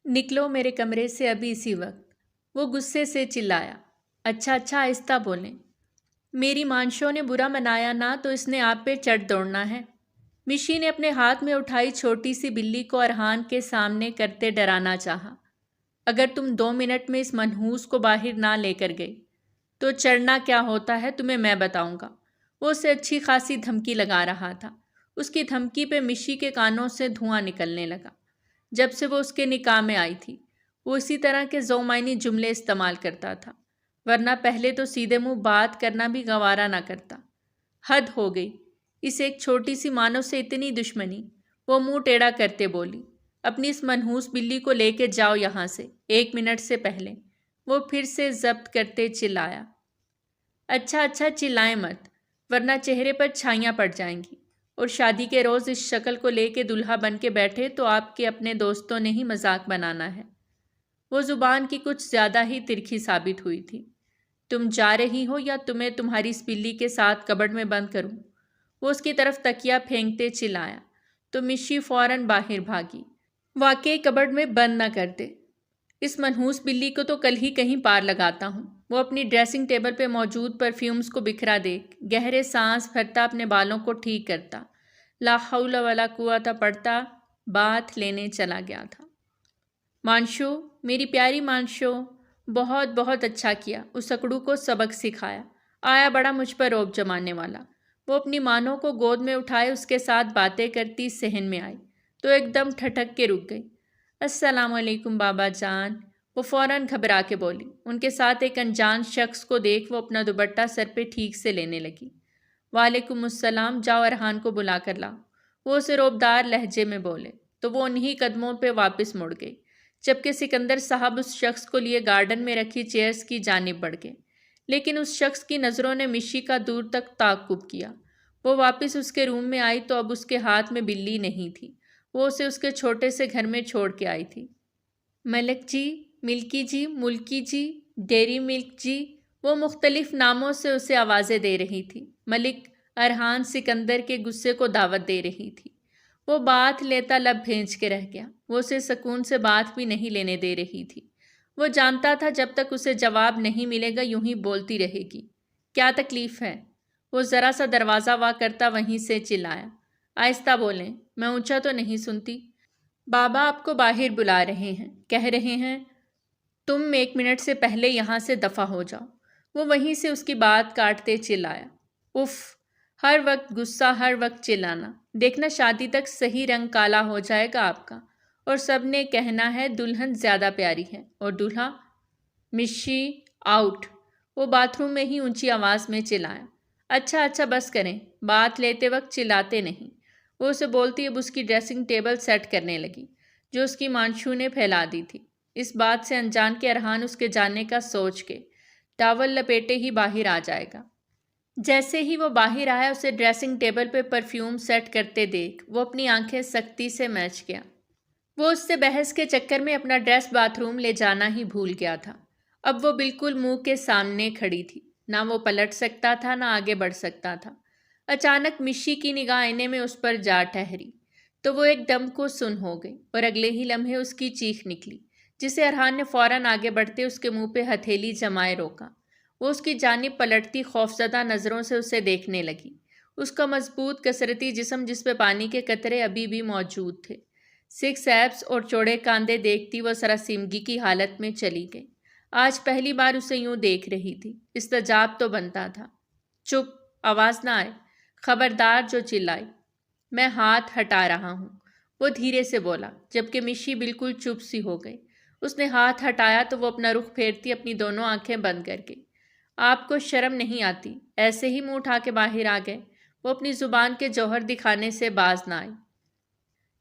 نکلو میرے کمرے سے ابھی اسی وقت، وہ غصے سے چلایا۔ اچھا اچھا آہستہ بولیں، میری مانشو نے برا منایا نہ تو اس نے آپ پہ چڑھ دوڑنا ہے۔ مشی نے اپنے ہاتھ میں اٹھائی چھوٹی سی بلی کو ارحان کے سامنے کرتے ڈرانا چاہا۔ اگر تم 2 منٹ میں اس منحوس کو باہر نہ لے کر گئی تو چڑھنا کیا ہوتا ہے تمہیں میں بتاؤں گا۔ وہ اسے اچھی خاصی دھمکی لگا رہا تھا۔ اس کی دھمکی پہ مشی کے کانوں سے دھواں نکلنے لگا۔ جب سے وہ اس کے نکاح میں آئی تھی وہ اسی طرح کے ذومعنی جملے استعمال کرتا تھا، ورنہ پہلے تو سیدھے منہ بات کرنا بھی گوارا نہ کرتا۔ حد ہو گئی، اس ایک چھوٹی سی مانو سے اتنی دشمنی۔ وہ منہ ٹیڑھا کرتے بولی، اپنی اس منحوس بلی کو لے کے جاؤ یہاں سے 1 منٹ سے پہلے۔ وہ پھر سے ضبط کرتے چلایا۔ اچھا اچھا چلائیں مت، ورنہ چہرے پر چھائیاں پڑ جائیں گی، اور شادی کے روز اس شکل کو لے کے دلہا بن کے بیٹھے تو آپ کے اپنے دوستوں نے ہی مذاق بنانا ہے۔ وہ زبان کی کچھ زیادہ ہی ترکھی ثابت ہوئی تھی۔ تم جا رہی ہو یا تمہیں تمہاری اس بلی کے ساتھ کبڈ میں بند کروں؟ وہ اس کی طرف تکیا پھینکتے چلایا تو مشی فوراً باہر بھاگی۔ واقعی کبڈ میں بند نہ کر دے، اس منحوس بلی کو تو کل ہی کہیں پار لگاتا ہوں۔ وہ اپنی ڈریسنگ ٹیبل پہ موجود پرفیومز کو بکھرا دیکھ گہرے سانس بھرتا اپنے بالوں کو ٹھیک کرتا لا حول ولا قوت پڑھتا بات لینے چلا گیا تھا۔ مانشو، میری پیاری مانشو، بہت بہت اچھا کیا، اس اکڑو کو سبق سکھایا، آیا بڑا مجھ پر روب جمانے والا۔ وہ اپنی مانوں کو گود میں اٹھائے اس کے ساتھ باتیں کرتی صحن میں آئی تو ایک دم ٹھٹک کے رک گئی۔ السلام علیکم بابا جان، وہ فوراً گھبرا کے بولی۔ ان کے ساتھ ایک انجان شخص کو دیکھ وہ اپنا دوپٹہ سر پہ ٹھیک سے لینے لگی۔ وعلیکم السلام، جاؤ ارحان کو بلا کر لاؤ، وہ اسے روبدار لہجے میں بولے تو وہ انہی قدموں پہ واپس مڑ گئی، جبکہ سکندر صاحب اس شخص کو لیے گارڈن میں رکھی چیئرز کی جانب بڑھ گئے۔ لیکن اس شخص کی نظروں نے مشی کا دور تک تعقب کیا۔ وہ واپس اس کے روم میں آئی تو اب اس کے ہاتھ میں بلی نہیں تھی، وہ اسے اس کے چھوٹے سے گھر میں چھوڑ کے آئی تھی۔ ملک جی، ملکی جی، ملکی جی، ڈیری ملک جی، وہ مختلف ناموں سے اسے آوازیں دے رہی تھی۔ ملک ارحان سکندر کے غصے کو دعوت دے رہی تھی۔ وہ بات لیتا لب بھینچ کے رہ گیا۔ وہ اسے سکون سے بات بھی نہیں لینے دے رہی تھی۔ وہ جانتا تھا جب تک اسے جواب نہیں ملے گا یوں ہی بولتی رہے گی۔ کیا تکلیف ہے؟ وہ ذرا سا دروازہ وا کرتا وہیں سے چلایا۔ آہستہ بولیں، میں اونچا تو نہیں سنتی؟ بابا آپ کو باہر بلا رہے ہیں، کہہ رہے ہیں تم 1 منٹ سے پہلے یہاں سے دفع ہو جاؤ۔ وہ وہیں سے اس کی بات کاٹتے چلایا۔ اف، ہر وقت غصہ، ہر وقت چلانا، دیکھنا شادی تک صحیح رنگ کالا ہو جائے گا آپ کا، اور سب نے کہنا ہے دلہن زیادہ پیاری ہے اور دلہا۔ مشی آؤٹ، وہ باتھ روم میں ہی اونچی آواز میں چلایا۔ اچھا اچھا بس کریں، بات لیتے وقت چلاتے نہیں۔ وہ اسے بولتی اب اس کی ڈریسنگ ٹیبل سیٹ کرنے لگی جو اس کی مانشو نے پھیلا دی تھی۔ اس بات سے انجان کے ارحان اس کے جانے کا سوچ کے ٹاول لپیٹے ہی باہر آ جائے گا۔ جیسے ہی وہ باہر آیا اسے ڈریسنگ ٹیبل پہ پرفیوم سیٹ کرتے دیکھ وہ اپنی آنکھیں سختی سے میچ گیا۔ وہ اس سے بحث کے چکر میں اپنا ڈریس باتھ روم لے جانا ہی بھول گیا تھا۔ اب وہ بالکل منہ کے سامنے کھڑی تھی، نہ وہ پلٹ سکتا تھا نہ آگے بڑھ سکتا تھا۔ اچانک مشی کی نگاہ آئینے میں اس پر جا ٹھہری تو وہ ایک دم کو سن ہو گئی، اور اگلے ہی لمحے اس کی چیخ نکلی جسے ارحان نے فوراً آگے بڑھتے اس کے منہ پہ ہتھیلی جمائے روکا۔ وہ اس کی جانب پلٹتی خوفزدہ نظروں سے اسے دیکھنے لگی۔ اس کا مضبوط کثرتی جسم جس پہ پانی کے قطرے ابھی بھی موجود تھے، 6 ایبس اور چوڑے کاندھے دیکھتی وہ سراسیمگی کی حالت میں چلی گئی۔ آج پہلی بار اسے یوں دیکھ رہی تھی، استجاب تو بنتا تھا۔ چپ، آواز نہ آئے، خبردار جو چلائی۔ میں ہاتھ ہٹا رہا ہوں، وہ دھیرے سے بولا، جبکہ مشی بالکل چپ سی ہو گئی۔ اس نے ہاتھ ہٹایا تو وہ اپنا رخ پھیرتی اپنی دونوں آنکھیں بند کر گئی۔ آپ کو شرم نہیں آتی؟ ایسے ہی منہ اٹھا کے باہر آ گئے۔ وہ اپنی زبان کے جوہر دکھانے سے باز نہ آئی۔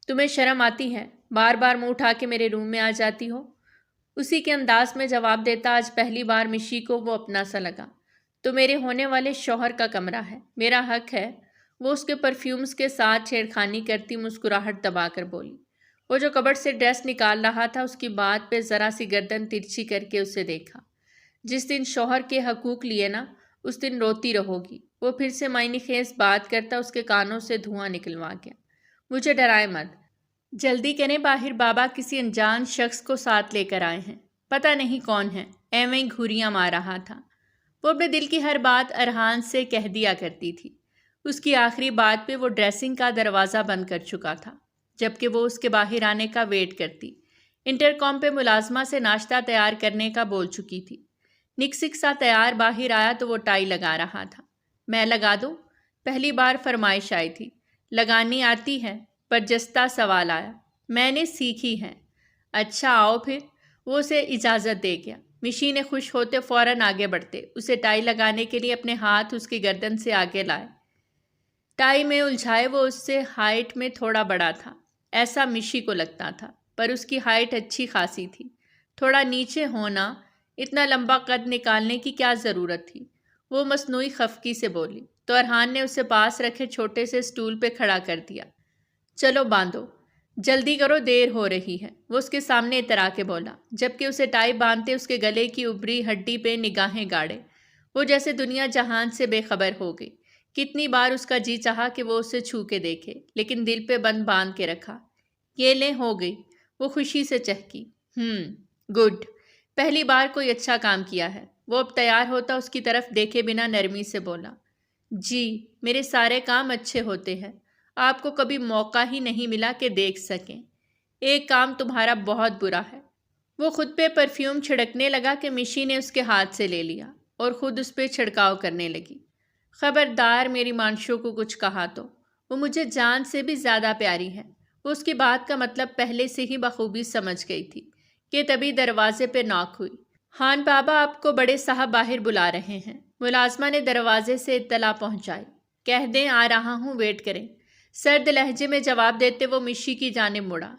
تمہیں شرم آتی ہے؟ بار بار منہ اٹھا کے میرے روم میں آ جاتی ہو؟ اسی کے انداز میں جواب دیتا آج پہلی بار مشی کو وہ اپنا سا لگا۔ تو میرے ہونے والے شوہر کا کمرہ ہے، میرا حق ہے۔ وہ اس کے پرفیومز کے ساتھ چھیڑخانی کرتی مسکراہٹ دبا کر بولی۔ وہ جو کبڈ سے ڈریس نکال رہا تھا اس کی بات پہ ذرا سی گردن ترچھی کر کے اسے دیکھا۔ جس دن شوہر کے حقوق لیے نا اس دن روتی رہو گی۔ وہ پھر سے معنی خیز بات کرتا اس کے کانوں سے دھواں نکلوا گیا۔ مجھے ڈرائے مت، جلدی کریں، باہر بابا کسی انجان شخص کو ساتھ لے کر آئے ہیں، پتہ نہیں کون ہے، ایویں گھوریاں مار رہا تھا۔ وہ اپنے دل کی ہر بات ارحان سے کہہ دیا کرتی تھی۔ اس کی آخری بات پہ وہ ڈریسنگ کا دروازہ بند کر چکا تھا، جبکہ وہ اس کے باہر آنے کا ویٹ کرتی۔ انٹرکام پہ ملازمہ سے ناشتہ تیار کرنے کا بول چکی تھی۔ نکسک سا تیار باہر آیا تو وہ ٹائی لگا رہا تھا۔ میں لگا دوں؟ پہلی بار فرمائش آئی تھی۔ لگانی آتی ہے؟ برجستہ سوال آیا۔ میں نے سیکھی ہے۔ اچھا آؤ پھر۔ وہ اسے اجازت دے گیا۔ مشی نے خوش ہوتے فوراً آگے بڑھتے اسے ٹائی لگانے کے لیے اپنے ہاتھ اس کی گردن سے آگے لائے۔ ٹائی میں الجھائے وہ اس سے ہائٹ میں تھوڑا بڑا تھا، ایسا مشی کو لگتا تھا، پر اس کی ہائٹ اچھی خاصی تھی۔ تھوڑا نیچے ہونا، اتنا لمبا قد نکالنے کی کیا ضرورت تھی؟ وہ مصنوعی خفگی سے بولی تو ارحان نے اسے پاس رکھے چھوٹے سے سٹول پہ کھڑا کر دیا۔ چلو باندھو، جلدی کرو، دیر ہو رہی ہے، وہ اس کے سامنے اترا کے بولا، جبکہ اسے ٹائی باندھتے اس کے گلے کی ابری ہڈی پہ نگاہیں گاڑے۔ وہ جیسے دنیا جہان سے بے خبر ہو گئی۔ کتنی بار اس کا جی چاہا کہ وہ اسے چھو کے دیکھے، لیکن دل پہ بند باندھ کے رکھا۔ یہ لیں، ہو گئی، وہ خوشی سے چہکی۔ گڈ، پہلی بار کوئی اچھا کام کیا ہے۔ وہ اب تیار ہوتا اس کی طرف دیکھے بنا نرمی سے بولا۔ جی، میرے سارے کام اچھے ہوتے ہیں، آپ کو کبھی موقع ہی نہیں ملا کہ دیکھ سکیں۔ ایک کام تمہارا بہت برا ہے۔ وہ خود پہ پرفیوم چھڑکنے لگا کہ مشی نے اس کے ہاتھ سے لے لیا اور خود اس پہ چھڑکاؤ کرنے لگی۔ خبردار میری مانشو کو کچھ کہا تو، وہ مجھے جان سے بھی زیادہ پیاری ہے۔ وہ اس کی بات کا مطلب پہلے سے ہی بخوبی سمجھ گئی تھی کہ تبھی دروازے پہ ناک ہوئی۔ ہان بابا، آپ کو بڑے صاحب باہر بلا رہے ہیں، ملازمہ نے دروازے سے اطلاع پہنچائی۔ کہہ دیں آ رہا ہوں، ویٹ کریں۔ سرد لہجے میں جواب دیتے وہ مشی کی جانب مڑا۔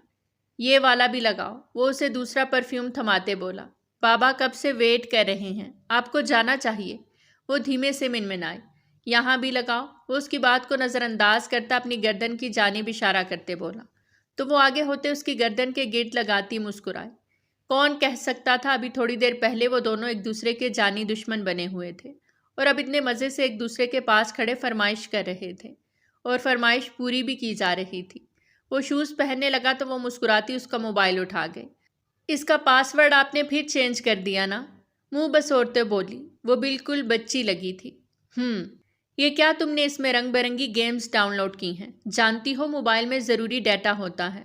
یہ والا بھی لگاؤ، وہ اسے دوسرا پرفیوم تھماتے بولا۔ بابا کب سے ویٹ کر رہے ہیں، آپ کو جانا چاہیے، وہ دھیمے سے منمنائی۔ یہاں بھی لگاؤ، وہ اس کی بات کو نظر انداز کرتا اپنی گردن کی جانب اشارہ کرتے بولا، تو وہ آگے ہوتے اس کی گردن کے گرد لگاتی مسکرائے۔ کون کہہ سکتا تھا ابھی تھوڑی دیر پہلے وہ دونوں ایک دوسرے کے جانی دشمن بنے ہوئے تھے، اور اب اتنے مزے سے ایک دوسرے کے پاس کھڑے فرمائش کر رہے تھے، اور فرمائش پوری بھی کی جا رہی تھی۔ وہ شوز پہننے لگا تو وہ مسکراتی اس کا موبائل اٹھا گئی۔ اس کا پاس ورڈ آپ نے پھر چینج کر دیا نا؟ منہ بسورتے بولی۔ وہ بالکل بچی لگی تھی۔ یہ کیا تم نے اس میں رنگ برنگی گیمز ڈاؤن لوڈ کی ہیں؟ جانتی ہو موبائل میں ضروری ڈیٹا ہوتا ہے،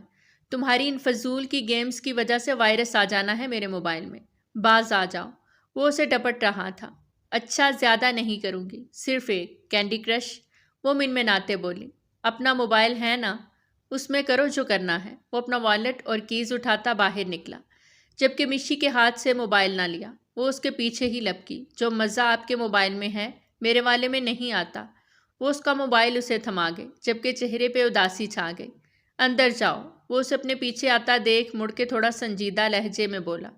تمہاری ان فضول کی گیمز کی وجہ سے وائرس آ جانا ہے میرے موبائل میں، باز آ جاؤ۔ وہ اسے ڈپٹ رہا تھا۔ اچھا، زیادہ نہیں کروں گی، صرف ایک کینڈی کرش، وہ منمناتے بولی۔ اپنا موبائل ہے نا، اس میں کرو جو کرنا ہے۔ وہ اپنا والیٹ اور کیز اٹھاتا باہر نکلا، جبکہ مشی کے ہاتھ سے موبائل نہ لیا۔ وہ اس کے پیچھے ہی لپکی۔ جو مزہ آپ کے موبائل میں ہے میرے والے میں نہیں آتا۔ وہ اس کا موبائل اسے تھما گئی، جبکہ چہرے پہ اداسی چھا گئی۔ اندر جاؤ، وہ اسے اپنے پیچھے آتا دیکھ مڑ کے تھوڑا سنجیدہ لہجے میں بولا۔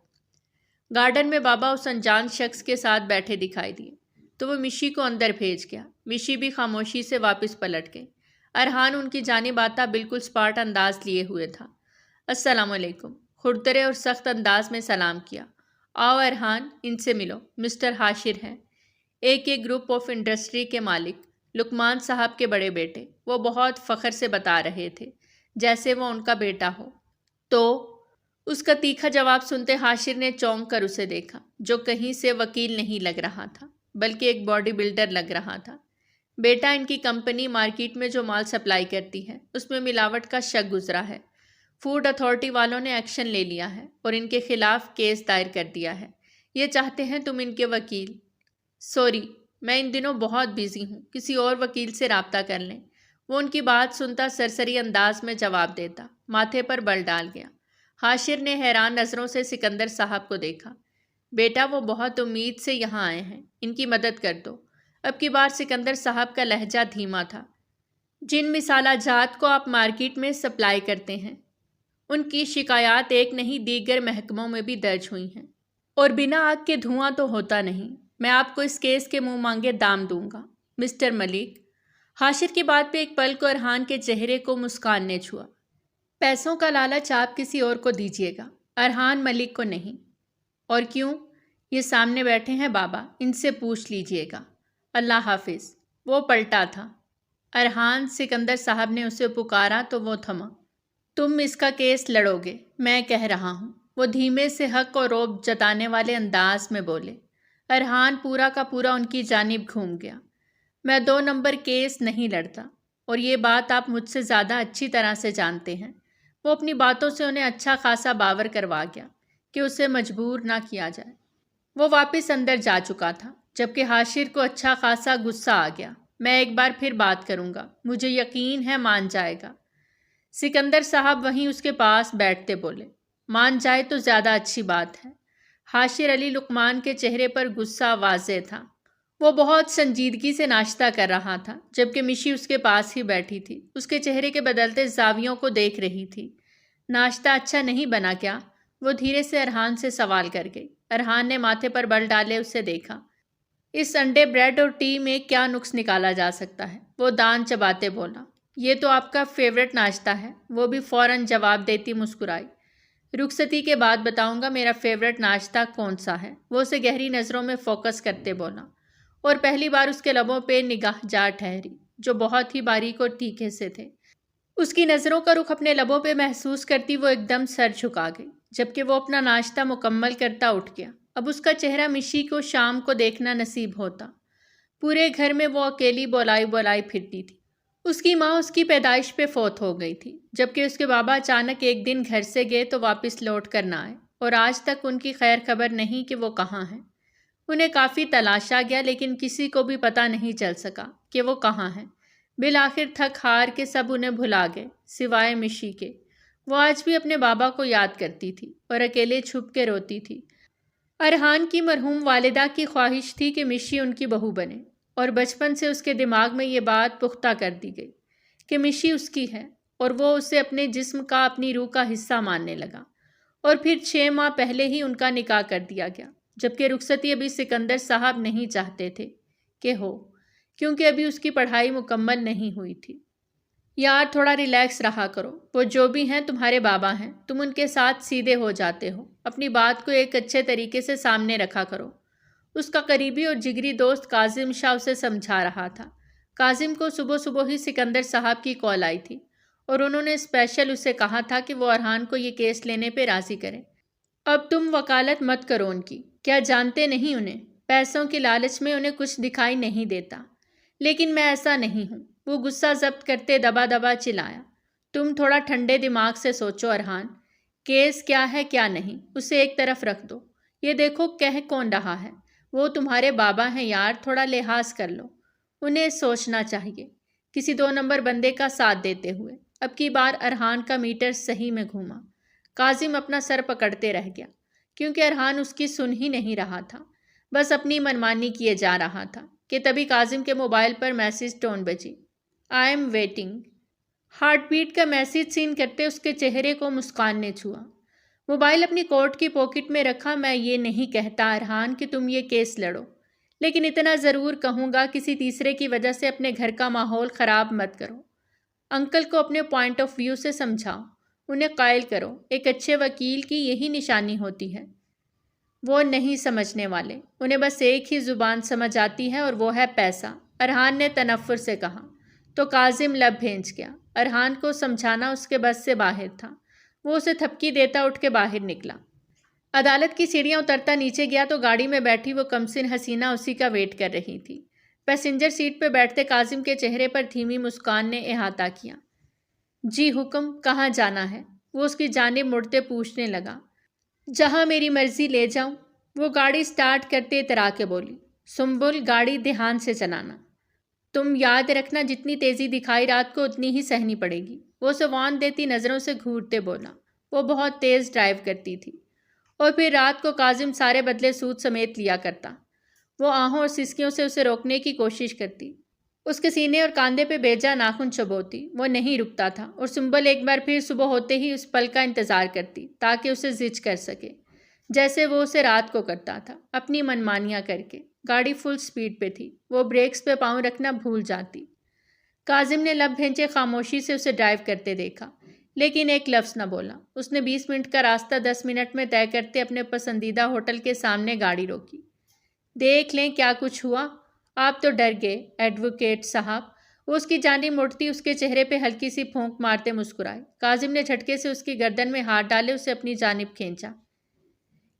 گارڈن میں بابا اس انجان شخص کے ساتھ بیٹھے دکھائی دیے تو وہ مشی کو اندر بھیج گیا۔ مشی بھی خاموشی سے واپس پلٹ گئی۔ ارحان ان کی جانب آتا بالکل سپاٹ انداز لیے ہوئے تھا۔ السلام علیکم، کھردرے اور سخت انداز میں سلام کیا۔ آؤ ارحان، ان سے ملو، مسٹر حاشر ہیں، ایک گروپ آف انڈسٹری کے مالک، لقمان صاحب کے بڑے بیٹے، وہ بہت فخر سے بتا رہے تھے، جیسے وہ ان کا بیٹا ہو۔ تو اس کا تیکھا جواب سنتے حاشر نے چونک کر اسے دیکھا، جو کہیں سے وکیل نہیں لگ رہا تھا بلکہ ایک باڈی بلڈر لگ رہا تھا۔ بیٹا، ان کی کمپنی مارکیٹ میں جو مال سپلائی کرتی ہے اس میں ملاوٹ کا شک گزرا ہے۔ فوڈ اتھارٹی والوں نے ایکشن لے لیا ہے اور ان کے خلاف کیس دائر کر دیا ہے۔ یہ چاہتے ہیں تم ان کے وکیل۔ سوری، میں ان دنوں بہت بیزی ہوں، کسی اور وکیل سے رابطہ کر لیں، وہ ان کی بات سنتا سرسری انداز میں جواب دیتا، ماتھے پر بل ڈال گیا۔ حاشر نے حیران نظروں سے سکندر صاحب کو دیکھا۔ بیٹا، وہ بہت امید سے یہاں آئے ہیں، ان کی مدد کر دو۔ اب کی بار سکندر صاحب کا لہجہ دھیما تھا۔ جن مسالہ جات کو آپ مارکیٹ میں سپلائی کرتے ہیں ان کی شکایات ایک نہیں دیگر محکموں میں بھی درج ہوئی ہیں، اور بنا آگ کے دھواں تو ہوتا نہیں۔ میں آپ کو اس کیس کے منہ مانگے دام دوں گا، مسٹر ملک۔ حاشر کی بات پہ ایک پل کو ارحان کے چہرے کو مسکان نے چھوا۔ پیسوں کا لالچ آپ کسی اور کو دیجیے گا، ارحان ملک کو نہیں۔ اور کیوں؟ یہ سامنے بیٹھے ہیں بابا، ان سے پوچھ لیجیے گا۔ اللہ حافظ۔ وہ پلٹا تھا۔ ارحان، سکندر صاحب نے اسے پکارا تو وہ تھما۔ تم اس کا کیس لڑو گے، میں کہہ رہا ہوں، وہ دھیمے سے حق اور رعب جتانے والے انداز میں بولے۔ ارحان پورا کا پورا ان کی جانب گھوم گیا۔ میں 2 نمبر کیس نہیں لڑتا، اور یہ بات آپ مجھ سے زیادہ اچھی طرح سے جانتے ہیں۔ وہ اپنی باتوں سے انہیں اچھا خاصا باور کروا گیا کہ اسے مجبور نہ کیا جائے۔ وہ واپس اندر جا چکا تھا، جبکہ حاشر کو اچھا خاصا غصہ آ گیا۔ میں ایک بار پھر بات کروں گا، مجھے یقین ہے مان جائے گا۔ سکندر صاحب وہیں اس کے پاس بیٹھتے بولے، مان جائے تو زیادہ اچھی بات ہے۔ حاشر علی لقمان کے چہرے پر غصہ واضح تھا۔ وہ بہت سنجیدگی سے ناشتہ کر رہا تھا، جبکہ مشی اس کے پاس ہی بیٹھی تھی، اس کے چہرے کے بدلتے زاویوں کو دیکھ رہی تھی۔ ناشتہ اچھا نہیں بنا کیا؟ وہ دھیرے سے ارحان سے سوال کر گئی۔ ارحان نے ماتھے پر بل ڈالے اسے دیکھا۔ اس انڈے بریڈ اور ٹی میں کیا نقص نکالا جا سکتا ہے؟ وہ دان چباتے بولا۔ یہ تو آپ کا فیورٹ ناشتہ ہے، وہ بھی فوراً جواب دیتی مسکرائی۔ رخصتی کے بعد بتاؤں گا میرا فیورٹ ناشتہ کون سا ہے، وہ اسے گہری نظروں میں فوکس کرتے بولا، اور پہلی بار اس کے لبوں پہ نگاہ جا ٹھہری، جو بہت ہی باریک اور تیکھے سے تھے۔ اس کی نظروں کا رخ اپنے لبوں پہ محسوس کرتی وہ ایک دم سر جھکا گئی، جبکہ وہ اپنا ناشتہ مکمل کرتا اٹھ گیا۔ اب اس کا چہرہ مشی کو شام کو دیکھنا نصیب ہوتا۔ پورے گھر میں وہ اکیلی بولائی بولائی پھرتی تھی۔ اس کی ماں اس کی پیدائش پہ فوت ہو گئی تھی، جبکہ اس کے بابا اچانک ایک دن گھر سے گئے تو واپس لوٹ کر نہ آئے، اور آج تک ان کی خیر خبر نہیں کہ وہ کہاں ہیں۔ انہیں کافی تلاشا گیا، لیکن کسی کو بھی پتہ نہیں چل سکا کہ وہ کہاں ہیں۔ بالآخر تھک ہار کے سب انہیں بھلا گئے، سوائے مشی کے۔ وہ آج بھی اپنے بابا کو یاد کرتی تھی اور اکیلے چھپ کے روتی تھی۔ ارحان کی مرحوم والدہ کی خواہش تھی کہ مشی ان کی بہو بنے، اور بچپن سے اس کے دماغ میں یہ بات پختہ کر دی گئی کہ مشی اس کی ہے، اور وہ اسے اپنے جسم کا، اپنی روح کا حصہ ماننے لگا۔ اور پھر 6 ماہ پہلے ہی ان کا نکاح کر دیا گیا، جبکہ رخصتی ابھی سکندر صاحب نہیں چاہتے تھے کہ ہو، کیونکہ ابھی اس کی پڑھائی مکمل نہیں ہوئی تھی۔ یار تھوڑا ریلیکس رہا کرو، وہ جو بھی ہیں تمہارے بابا ہیں، تم ان کے ساتھ سیدھے ہو جاتے ہو، اپنی بات کو ایک اچھے طریقے سے سامنے رکھا کرو۔ اس کا قریبی اور جگری دوست کاظم شاہ اسے سمجھا رہا تھا۔ کاظم کو صبح صبح ہی سکندر صاحب کی کال آئی تھی، اور انہوں نے اسپیشل اسے کہا تھا کہ وہ ارحان کو یہ کیس لینے پہ راضی کرے۔ اب تم وکالت مت کرو ان کی، کیا جانتے نہیں انہیں؟ پیسوں کی لالچ میں انہیں کچھ دکھائی نہیں دیتا۔ لیکن میں ایسا نہیں ہوں، وہ غصہ ضبط کرتے دبا دبا چلایا۔ تم تھوڑا ٹھنڈے دماغ سے سوچو ارحان، کیس کیا ہے کیا نہیں، اسے ایک طرف رکھ دو۔ یہ دیکھو کہہ کون رہا ہے، وہ تمہارے بابا ہیں یار، تھوڑا لحاظ کر لو۔ انہیں سوچنا چاہیے، کسی 2 نمبر بندے کا ساتھ دیتے ہوئے۔ اب کی بار ارحان کا میٹر صحیح میں گھوما۔ کاظم اپنا سر پکڑتے رہ گیا، کیونکہ ارحان اس کی سن ہی نہیں رہا تھا، بس اپنی منمانی کیے جا رہا تھا کہ تبھی کاظم کے موبائل پر میسج ٹون بجی۔ I am waiting. Heartbeat کا میسج سین کرتے اس کے چہرے کو مسکان نے چھوا۔ موبائل اپنی کوٹ کی پاکٹ میں رکھا۔ میں یہ نہیں کہتا ارحان کہ تم یہ کیس لڑو، لیکن اتنا ضرور کہوں گا کسی تیسرے کی وجہ سے اپنے گھر کا ماحول خراب مت کرو۔ انکل کو اپنے پوائنٹ آف ویو سے سمجھاؤ، انہیں قائل کرو۔ ایک اچھے وکیل کی یہی نشانی ہوتی ہے۔ وہ نہیں سمجھنے والے، انہیں بس ایک ہی زبان سمجھ آتی ہے، اور وہ ہے پیسہ، ارحان نے تنفر سے کہا۔ تو کاظم لب بھینچ گیا۔ ارحان کو سمجھانا اس کے بس سے باہر تھا۔ وہ اسے تھپکی دیتا اٹھ کے باہر نکلا۔ عدالت کی سیڑھیاں اترتا نیچے گیا تو گاڑی میں بیٹھی وہ کمسن حسینہ اسی کا ویٹ کر رہی تھی۔ پیسنجر سیٹ پہ بیٹھتے کاظم کے چہرے پر دھیمی مسکان نے احاطہ کیا۔ جی حکم، کہاں جانا ہے؟ وہ اس کی جانب مڑتے پوچھنے لگا۔ جہاں میری مرضی لے جاؤں، وہ گاڑی سٹارٹ کرتے اترا کے بولی۔ سنبل، گاڑی دھیان سے چلانا۔ تم یاد رکھنا جتنی تیزی دکھائی رات کو اتنی ہی سہنی پڑے گی، وہ اسے وارن دیتی نظروں سے گھورتے بولا۔ وہ بہت تیز ڈرائیو کرتی تھی، اور پھر رات کو کاظم سارے بدلے سود سمیت لیا کرتا۔ وہ آہوں اور سسکیوں سے اسے روکنے کی کوشش کرتی، اس کے سینے اور کاندھے پہ بیجا ناخن چبوتی۔ وہ نہیں رکتا تھا، اور سنبل ایک بار پھر صبح ہوتے ہی اس پل کا انتظار کرتی تاکہ اسے زج کر سکے، جیسے وہ اسے رات کو کرتا تھا، اپنی منمانیاں کر کے۔ گاڑی فل سپیڈ پہ تھی، وہ بریکس پہ پاؤں رکھنا بھول جاتی۔ کاظم نے لب بھینچے خاموشی سے اسے ڈرائیو کرتے دیکھا، لیکن ایک لفظ نہ بولا۔ اس نے 20 منٹ کا راستہ 10 منٹ میں طے کرتے اپنے پسندیدہ ہوٹل کے سامنے گاڑی روکی۔ دیکھ لیں کیا کچھ ہوا، آپ تو ڈر گئے ایڈوکیٹ صاحب، وہ اس کی جانب مڑتی اس کے چہرے پہ ہلکی سی پھونک مارتے مسکرائے۔ کاظم نے جھٹکے سے اس کی گردن میں ہاتھ ڈالے اسے اپنی جانب کھینچا۔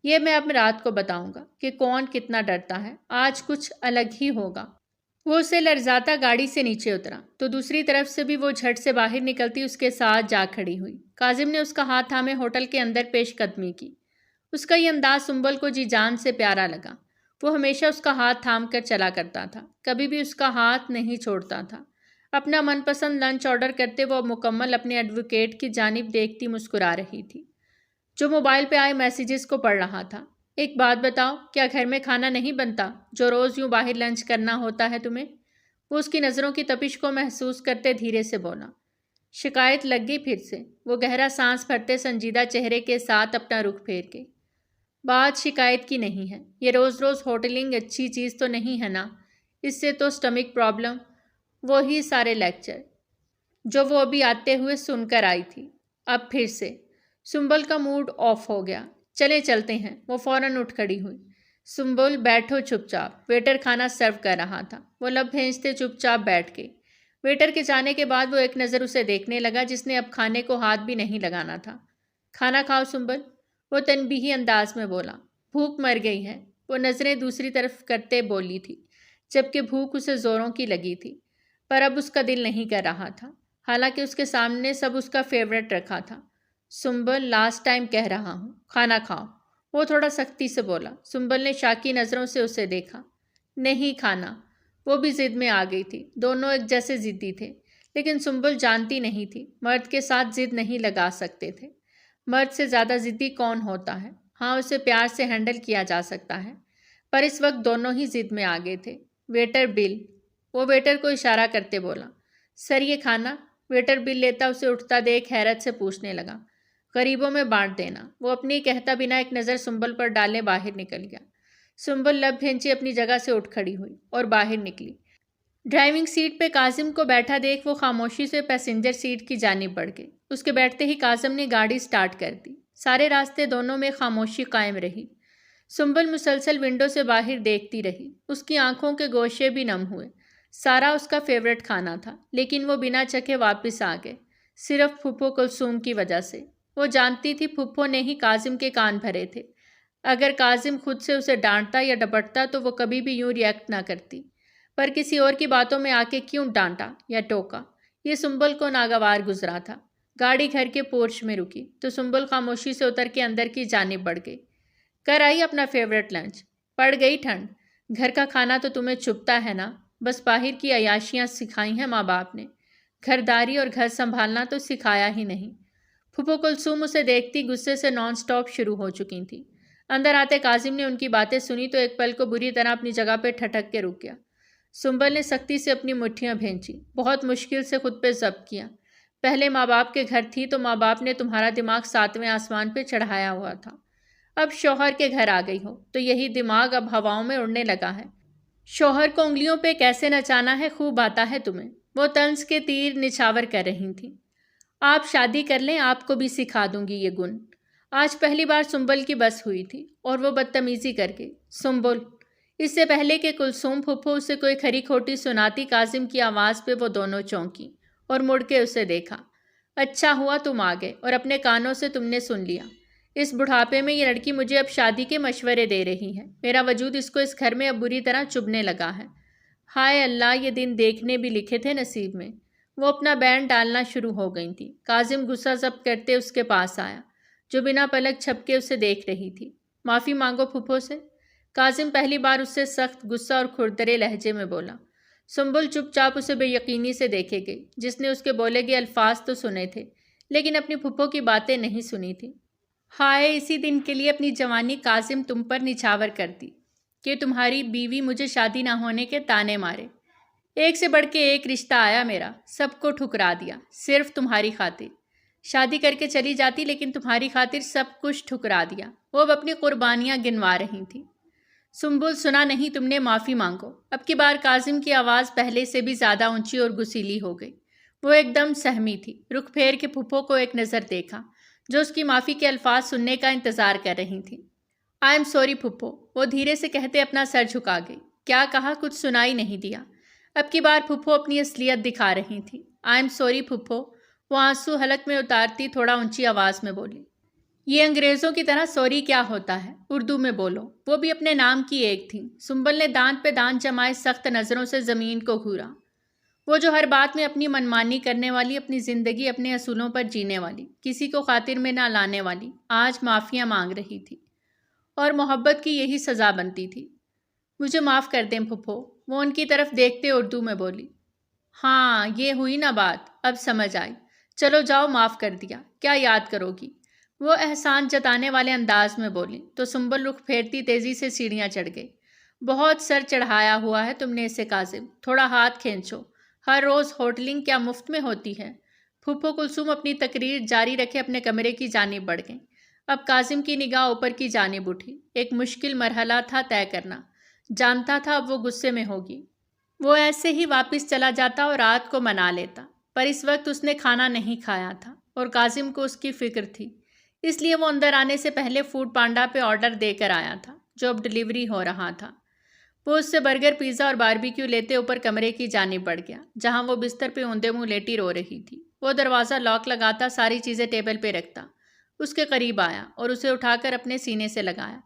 یہ میں اب رات کو بتاؤں گا کہ کون کتنا ڈرتا ہے، آج کچھ الگ ہی ہوگا۔ وہ اسے لرزاتا گاڑی سے نیچے اترا تو دوسری طرف سے بھی وہ جھٹ سے باہر نکلتی اس کے ساتھ جا کھڑی ہوئی۔ کاظم نے اس کا ہاتھ تھامے ہوٹل کے اندر پیش قدمی کی۔ اس کا یہ انداز سنبل کو جی جان سے پیارا لگا۔ وہ ہمیشہ اس کا ہاتھ تھام کر چلا کرتا تھا، کبھی بھی اس کا ہاتھ نہیں چھوڑتا تھا۔ اپنا من پسند لنچ آرڈر کرتے وہ مکمل اپنے ایڈوکیٹ کی جانب دیکھتی مسکرا رہی تھی، جو موبائل پہ آئے میسیجز کو پڑھ رہا تھا۔ ایک بات بتاؤ، کیا گھر میں کھانا نہیں بنتا جو روز یوں باہر لنچ کرنا ہوتا ہے تمہیں؟ وہ اس کی نظروں کی تپش کو محسوس کرتے دھیرے سے بولا۔ شکایت لگ گئی پھر سے؟ وہ گہرا سانس بھرتے سنجیدہ چہرے کے ساتھ اپنا رخ پھیر کے۔ بات شکایت کی نہیں ہے، یہ روز روز ہوٹلنگ اچھی چیز تو نہیں ہے نا، اس سے تو سٹمک پرابلم، وہی سارے لیکچر جو وہ ابھی آتے ہوئے سن کر آئی تھی۔ اب پھر سے سنبل کا موڈ آف ہو گیا۔ چلے چلتے ہیں، وہ فوراً اٹھ کھڑی ہوئی۔ سنبل بیٹھو چپ چاپ، ویٹر کھانا سرو کر رہا تھا۔ وہ لب بھینچتے چپ چاپ بیٹھ گئی۔ ویٹر کے جانے کے بعد وہ ایک نظر اسے دیکھنے لگا جس نے اب کھانے کو ہاتھ بھی نہیں لگانا تھا۔ کھانا کھاؤ سنبل، وہ تنبیہی انداز میں بولا۔ بھوک مر گئی ہے، وہ نظریں دوسری طرف کرتے بولی تھی، جبکہ بھوک اسے زوروں کی لگی تھی، پر اب اس کا دل نہیں کر رہا تھا، حالانکہ اس کے سامنے سب اس کا فیورٹ رکھا تھا۔ سنبل لاسٹ ٹائم کہہ رہا ہوں، کھانا کھاؤ، وہ تھوڑا سختی سے بولا۔ سنبل نے شاکی نظروں سے اسے دیکھا۔ نہیں کھانا، وہ بھی ضد میں آ گئی تھی۔ دونوں ایک جیسے ضدی تھے، لیکن سنبل جانتی نہیں تھی مرد کے ساتھ ضد نہیں لگا سکتے تھے۔ مرد سے زیادہ ضدی کون ہوتا ہے؟ ہاں، اسے پیار سے ہینڈل کیا جا سکتا ہے، پر اس وقت دونوں ہی ضد میں آ گئے تھے۔ ویٹر بل، وہ ویٹر کو اشارہ کرتے بولا۔ سر یہ کھانا، ویٹر بل لیتا اسے اٹھتا دیکھ حیرت سے پوچھنے لگا۔ غریبوں میں بانٹ دینا، وہ اپنی کہتا بنا ایک نظر سنبل پر ڈالے باہر نکل گیا۔ سنبل لب بھینچی اپنی جگہ سے اٹھ کھڑی ہوئی اور باہر نکلی۔ ڈرائیونگ سیٹ پہ کاظم کو بیٹھا دیکھ وہ خاموشی سے پیسنجر سیٹ کی جانب بڑھ گئی۔ اس کے بیٹھتے ہی کاظم نے گاڑی سٹارٹ کر دی۔ سارے راستے دونوں میں خاموشی قائم رہی۔ سنبل مسلسل ونڈو سے باہر دیکھتی رہی۔ اس کی آنکھوں کے گوشے بھی نم ہوئے۔ سارا اس کا فیورٹ کھانا تھا، لیکن وہ بنا چکھے واپس آ گئے، صرف پھپھو کلثوم کی وجہ سے۔ وہ جانتی تھی پھپھو نے ہی کاظم کے کان بھرے تھے۔ اگر کاظم خود سے اسے ڈانٹتا یا ڈپٹتا تو وہ کبھی بھی یوں ریئیکٹ نہ کرتی، پر کسی اور کی باتوں میں آ کے کیوں ڈانٹا یا ٹوکا، یہ سنبل کو ناگوار گزرا تھا۔ گاڑی گھر کے پورچ میں رکی تو سنبل خاموشی سے اتر کے اندر کی جانب بڑھ گئی۔ کر آئی اپنا فیورٹ لنچ؟ پڑ گئی ٹھنڈ؟ گھر کا کھانا تو تمہیں چبھتا ہے نا، بس باہر کی عیاشیاں سکھائی ہیں ماں باپ نے، گھرداری اور گھر سنبھالنا تو سکھایا ہی نہیں۔ پھپھو کلثوم اسے دیکھتی غصے سے نان سٹاپ شروع ہو چکی تھی۔ اندر آتے کاظم نے ان کی باتیں سنی تو ایک پل کو بری طرح اپنی جگہ پہ ٹھٹک کے رک گیا۔ سنبل نے سختی سے اپنی مٹھیاں بھینچی، بہت مشکل سے خود پہ ضبط کیا۔ پہلے ماں باپ کے گھر تھی تو ماں باپ نے تمہارا دماغ 7ویں آسمان پہ چڑھایا ہوا تھا، اب شوہر کے گھر آ گئی ہو تو یہی دماغ اب ہواؤں میں اڑنے لگا ہے۔ شوہر کو انگلیوں پہ کیسے نچانا ہے خوب آتا ہے تمہیں، وہ طنز کے تیر نچھاور کر رہی تھیں۔ آپ شادی کر لیں، آپ کو بھی سکھا دوں گی یہ گن۔ آج پہلی بار سنبل کی بس ہوئی تھی اور وہ بدتمیزی کر کے سنبل، اس سے پہلے کہ کلثوم پھپھو اسے کوئی کھری کھوٹی سناتی، کاظم کی آواز پہ وہ دونوں چونکی اور مڑ کے اسے دیکھا۔ اچھا ہوا تم آ گئے اور اپنے کانوں سے تم نے سن لیا۔ اس بڑھاپے میں یہ لڑکی مجھے اب شادی کے مشورے دے رہی ہے، میرا وجود اس کو اس گھر میں اب بری طرح چبھنے لگا ہے۔ ہائے اللہ، یہ دن دیکھنے بھی لکھے تھے نصیب میں۔ وہ اپنا بینڈ ڈالنا شروع ہو گئی تھی۔ کاظم غصہ ضبط کرتے اس کے پاس آیا، جو بنا پلک چھپکے اسے دیکھ رہی تھی۔ معافی مانگو پھپھو سے، کاظم پہلی بار اس سے سخت غصہ اور کھردرے لہجے میں بولا۔ سنبل چپ چاپ اسے بے یقینی سے دیکھے گئی، جس نے اس کے بولے گئے الفاظ تو سنے تھے لیکن اپنی پھپھو کی باتیں نہیں سنی تھی۔ ہائے، اسی دن کے لیے اپنی جوانی کاظم تم پر نچھاور کرتی کہ تمہاری بیوی مجھے شادی نہ ہونے کے تانے مارے۔ ایک سے بڑھ کے ایک رشتہ آیا میرا، سب کو ٹھکرا دیا صرف تمہاری خاطر۔ شادی کر کے چلی جاتی لیکن تمہاری خاطر سب کچھ ٹھکرا دیا۔ وہ اب اپنی قربانیاں گنوا رہی تھی۔ سنبل، سنا نہیں تم نے، معافی مانگو۔ اب کی بار کاظم کی آواز پہلے سے بھی زیادہ اونچی اور گسیلی ہو گئی۔ وہ ایک دم سہمی تھی، رخ پھیر کے پھپھو کو ایک نظر دیکھا، جو اس کی معافی کے الفاظ سننے کا انتظار کر رہی تھی۔ آئی ایم سوری پھپھو، وہ دھیرے سے کہتے اپنا سر جھکا گئی۔ کیا کہا؟ کچھ سنائی نہیں دیا۔ اب کی بار پھپھو اپنی اصلیت دکھا رہی تھی۔ آئی ایم سوری پھپھو، وہ آنسو حلق میں اتارتی تھوڑا اونچی آواز میں بولی۔ یہ انگریزوں کی طرح سوری کیا ہوتا ہے، اردو میں بولو، وہ بھی اپنے نام کی ایک تھی۔ سنبل نے دانت پہ دانت جمائے سخت نظروں سے زمین کو گھورا۔ وہ جو ہر بات میں اپنی منمانی کرنے والی، اپنی زندگی اپنے اصولوں پر جینے والی، کسی کو خاطر میں نہ لانے والی، آج معافیاں مانگ رہی تھی، اور محبت کی یہی سزا بنتی تھی۔ مجھے معاف کر دیں پھپھو، وہ ان کی طرف دیکھتے اردو میں بولی۔ ہاں یہ ہوئی نا بات، اب سمجھ آئی، چلو جاؤ معاف کر دیا، کیا یاد کرو گی؟ وہ احسان جتانے والے انداز میں بولی تو سنبل رخ پھیرتی تیزی سے سیڑھیاں چڑھ گئی۔ بہت سر چڑھایا ہوا ہے تم نے اسے کاظم، تھوڑا ہاتھ کھینچو، ہر روز ہوٹلنگ کیا مفت میں ہوتی ہے؟ پھپھو کلثوم اپنی تقریر جاری رکھے اپنے کمرے کی جانب بڑھ گئیں۔ اب کاظم کی نگاہ اوپر کی جانب اٹھی۔ ایک مشکل مرحلہ تھا طے کرنا، جانتا تھا اب وہ غصے میں ہوگی۔ وہ ایسے ہی واپس چلا جاتا اور رات کو منا لیتا، پر اس وقت اس نے کھانا نہیں کھایا تھا اور کاظم کو اس کی فکر تھی، اس لیے وہ اندر آنے سے پہلے فوڈ پانڈا پہ آرڈر دے کر آیا تھا جو اب ڈیلیوری ہو رہا تھا۔ وہ اس سے برگر، پیزا اور باربیکیو لیتے اوپر کمرے کی جانب بڑھ گیا جہاں وہ بستر پہ اوندے منہ لیٹی رو رہی تھی۔ وہ دروازہ لاک لگاتا، ساری چیزیں ٹیبل پہ رکھتا، اس کے قریب آیا اور اسے اٹھا کر اپنے سینے سے لگایا۔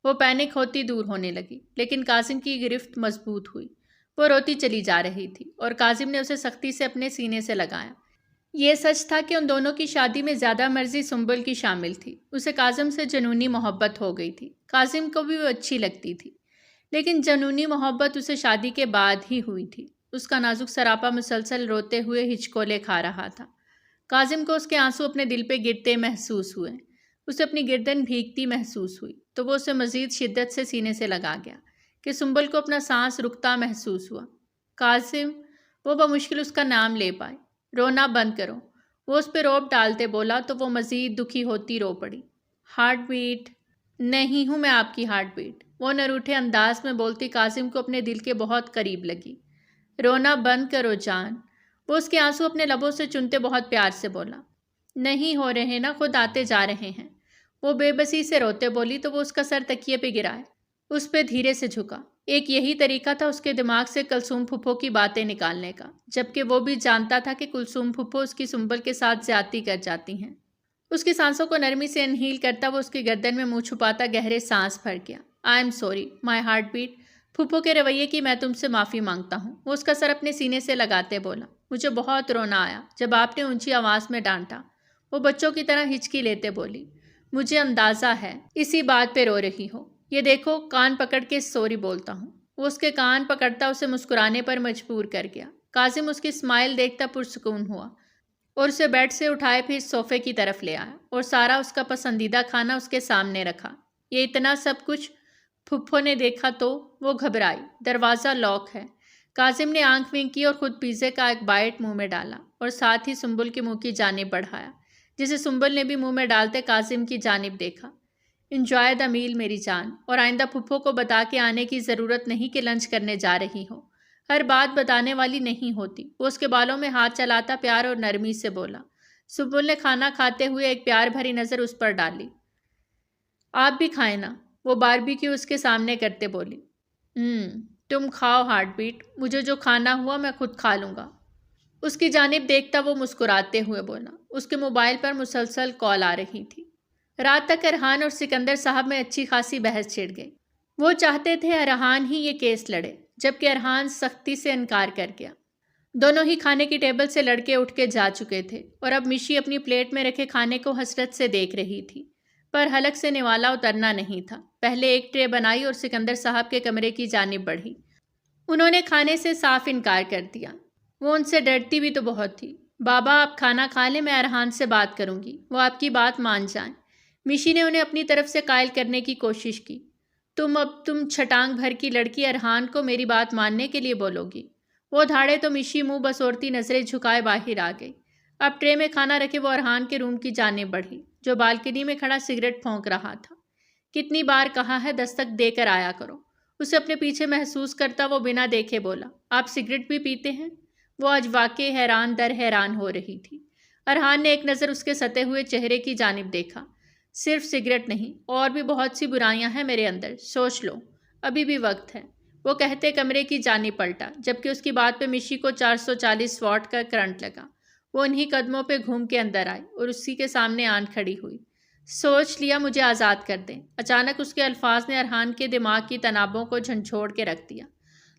وہ پینک ہوتی دور ہونے لگی، لیکن کاظم کی گرفت مضبوط ہوئی۔ وہ روتی چلی جا رہی تھی اور کاظم نے اسے سختی سے اپنے سینے سے لگایا۔ یہ سچ تھا کہ ان دونوں کی شادی میں زیادہ مرضی سنبل کی شامل تھی۔ اسے کاظم سے جنونی محبت ہو گئی تھی، کاظم کو بھی وہ اچھی لگتی تھی، لیکن جنونی محبت اسے شادی کے بعد ہی ہوئی تھی۔ اس کا نازک سراپا مسلسل روتے ہوئے ہچکولے کھا رہا تھا۔ کاظم کو اس کے آنسو اپنے دل پہ گرتے محسوس ہوئے، اسے اپنی گردن بھیگتی محسوس ہوئی، تو وہ اسے مزید شدت سے سینے سے لگا گیا کہ سنبل کو اپنا سانس رکتا محسوس ہوا۔ کاظم، وہ بمشکل اس کا نام لے پائے۔ رونا بند کرو، وہ اس پہ روب ڈالتے بولا تو وہ مزید دکھی ہوتی رو پڑی۔ Heart beat? نہیں ہوں میں آپ کی ہارٹ بیٹ، وہ نروٹھے انداز میں بولتی کاظم کو اپنے دل کے بہت قریب لگی۔ رونا بند کرو جان، وہ اس کے آنسو اپنے لبوں سے چنتے بہت پیار سے بولا۔ نہیں ہو رہے نا، خود آتے جا رہے ہیں، وہ بے بسی سے روتے بولی تو وہ اس کا سر تکیے پہ گرائے، اس پہ دھیرے سے جھکا۔ ایک یہی طریقہ تھا اس کے دماغ سے کلثوم پھپھو کی باتیں نکالنے کا، جبکہ وہ بھی جانتا تھا کہ کلثوم پھپھو اس کی سنبل کے ساتھ زیادتی کر جاتی ہیں۔ اس کی سانسوں کو نرمی سے انہیل کرتا وہ اس کی گردن میں منہ چھپاتا گہرے سانس بھر گیا۔ I am sorry my heartbeat, پھپھو کے رویے کی میں تم سے معافی مانگتا ہوں، وہ اس کا سر اپنے سینے سے لگاتے بولا۔ مجھے بہت رونا آیا جب آپ نے اونچی آواز میں ڈانٹا، وہ بچوں کی طرح ہچکی لیتے بولی۔ مجھے اندازہ ہے اسی بات پہ رو رہی ہو، یہ دیکھو کان پکڑ کے سوری بولتا ہوں۔ وہ اس کے کان پکڑتا اسے مسکرانے پر مجبور کر گیا۔ کاظم اس کی اسمائل دیکھتا پرسکون ہوا اور اسے بیڈ سے اٹھائے پھر صوفے کی طرف لے آیا اور سارا اس کا پسندیدہ کھانا اس کے سامنے رکھا۔ یہ اتنا سب کچھ پھپھو نے دیکھا تو وہ گھبرائی۔ دروازہ لاک ہے۔ کاظم نے آنکھ ونک کی اور خود پیزے کا ایک بائٹ منہ میں ڈالا اور ساتھ ہی سنبل کے منہ کی جانب بڑھایا، جسے سنبل نے بھی منہ میں ڈالتے کاظم کی جانب دیکھا۔ انجوائے دا میل میری جان، اور آئندہ پھپھو کو بتا کے آنے کی ضرورت نہیں کہ لنچ کرنے جا رہی ہو، ہر بات بتانے والی نہیں ہوتی۔ وہ اس کے بالوں میں ہاتھ چلاتا پیار اور نرمی سے بولا۔ سنبل نے کھانا کھاتے ہوئے ایک پیار بھری نظر اس پر ڈالی۔ آپ بھی کھائیں نا، وہ باربیکیو اس کے سامنے کرتے بولی۔ تم کھاؤ ہارٹ بیٹ، مجھے جو کھانا ہوا میں خود کھا لوں گا، اس کی جانب دیکھتا وہ مسکراتے ہوئے بولا۔ اس کے موبائل پر مسلسل کال آ رہی تھی۔ رات تک ارحان اور سکندر صاحب میں اچھی خاصی بحث چھڑ گئی۔ وہ چاہتے تھے ارحان ہی یہ کیس لڑے، جبکہ ارحان سختی سے انکار کر گیا۔ دونوں ہی کھانے کی ٹیبل سے لڑکے اٹھ کے جا چکے تھے اور اب مشی اپنی پلیٹ میں رکھے کھانے کو حسرت سے دیکھ رہی تھی، پر حلق سے نوالا اترنا نہیں تھا۔ پہلے ایک ٹرے بنائی اور سکندر صاحب کے کمرے کی جانب بڑھی۔ انہوں نے کھانے سے صاف انکار کر دیا۔ وہ ان سے ڈرتی بھی تو بہت تھی۔ بابا آپ کھانا کھا لیں، میں ارحان سے بات کروں گی، وہ آپ کی بات مان جائیں۔ مشی نے انہیں اپنی طرف سے قائل کرنے کی کوشش کی۔ تم چھٹانگ بھر کی لڑکی ارحان کو میری بات ماننے کے لیے بولو گی؟ وہ دھاڑے تو مشی منہ بسورتی نظریں جھکائے باہر آ گئی۔ اب ٹرے میں کھانا رکھے وہ ارحان کے روم کی جانب بڑھی، جو بالکنی میں کھڑا سگریٹ پھونک رہا تھا۔ کتنی بار کہا ہے دستک دے کر آیا کرو، اسے اپنے پیچھے محسوس کرتا وہ بنا دیکھے بولا۔ آپ سگریٹ بھی پیتے ہیں؟ وہ آج واقعی حیران در حیران ہو رہی تھی۔ ارحان نے ایک نظر اس کے ستے ہوئے چہرے کی جانب دیکھا۔ صرف سگریٹ نہیں، اور بھی بہت سی برائیاں ہیں میرے اندر، سوچ لو، ابھی بھی وقت ہے۔ وہ کہتے کمرے کی جانب پلٹا، جبکہ اس کی بات پہ مشی کو 440 واٹ کا کرنٹ لگا۔ وہ انہی قدموں پہ گھوم کے اندر آئی اور اسی کے سامنے آن کھڑی ہوئی۔ سوچ لیا مجھے آزاد کر دیں۔ اچانک اس کے الفاظ نے ارحان کے دماغ کی تنابوں کو جھنجھوڑ کے رکھ دیا۔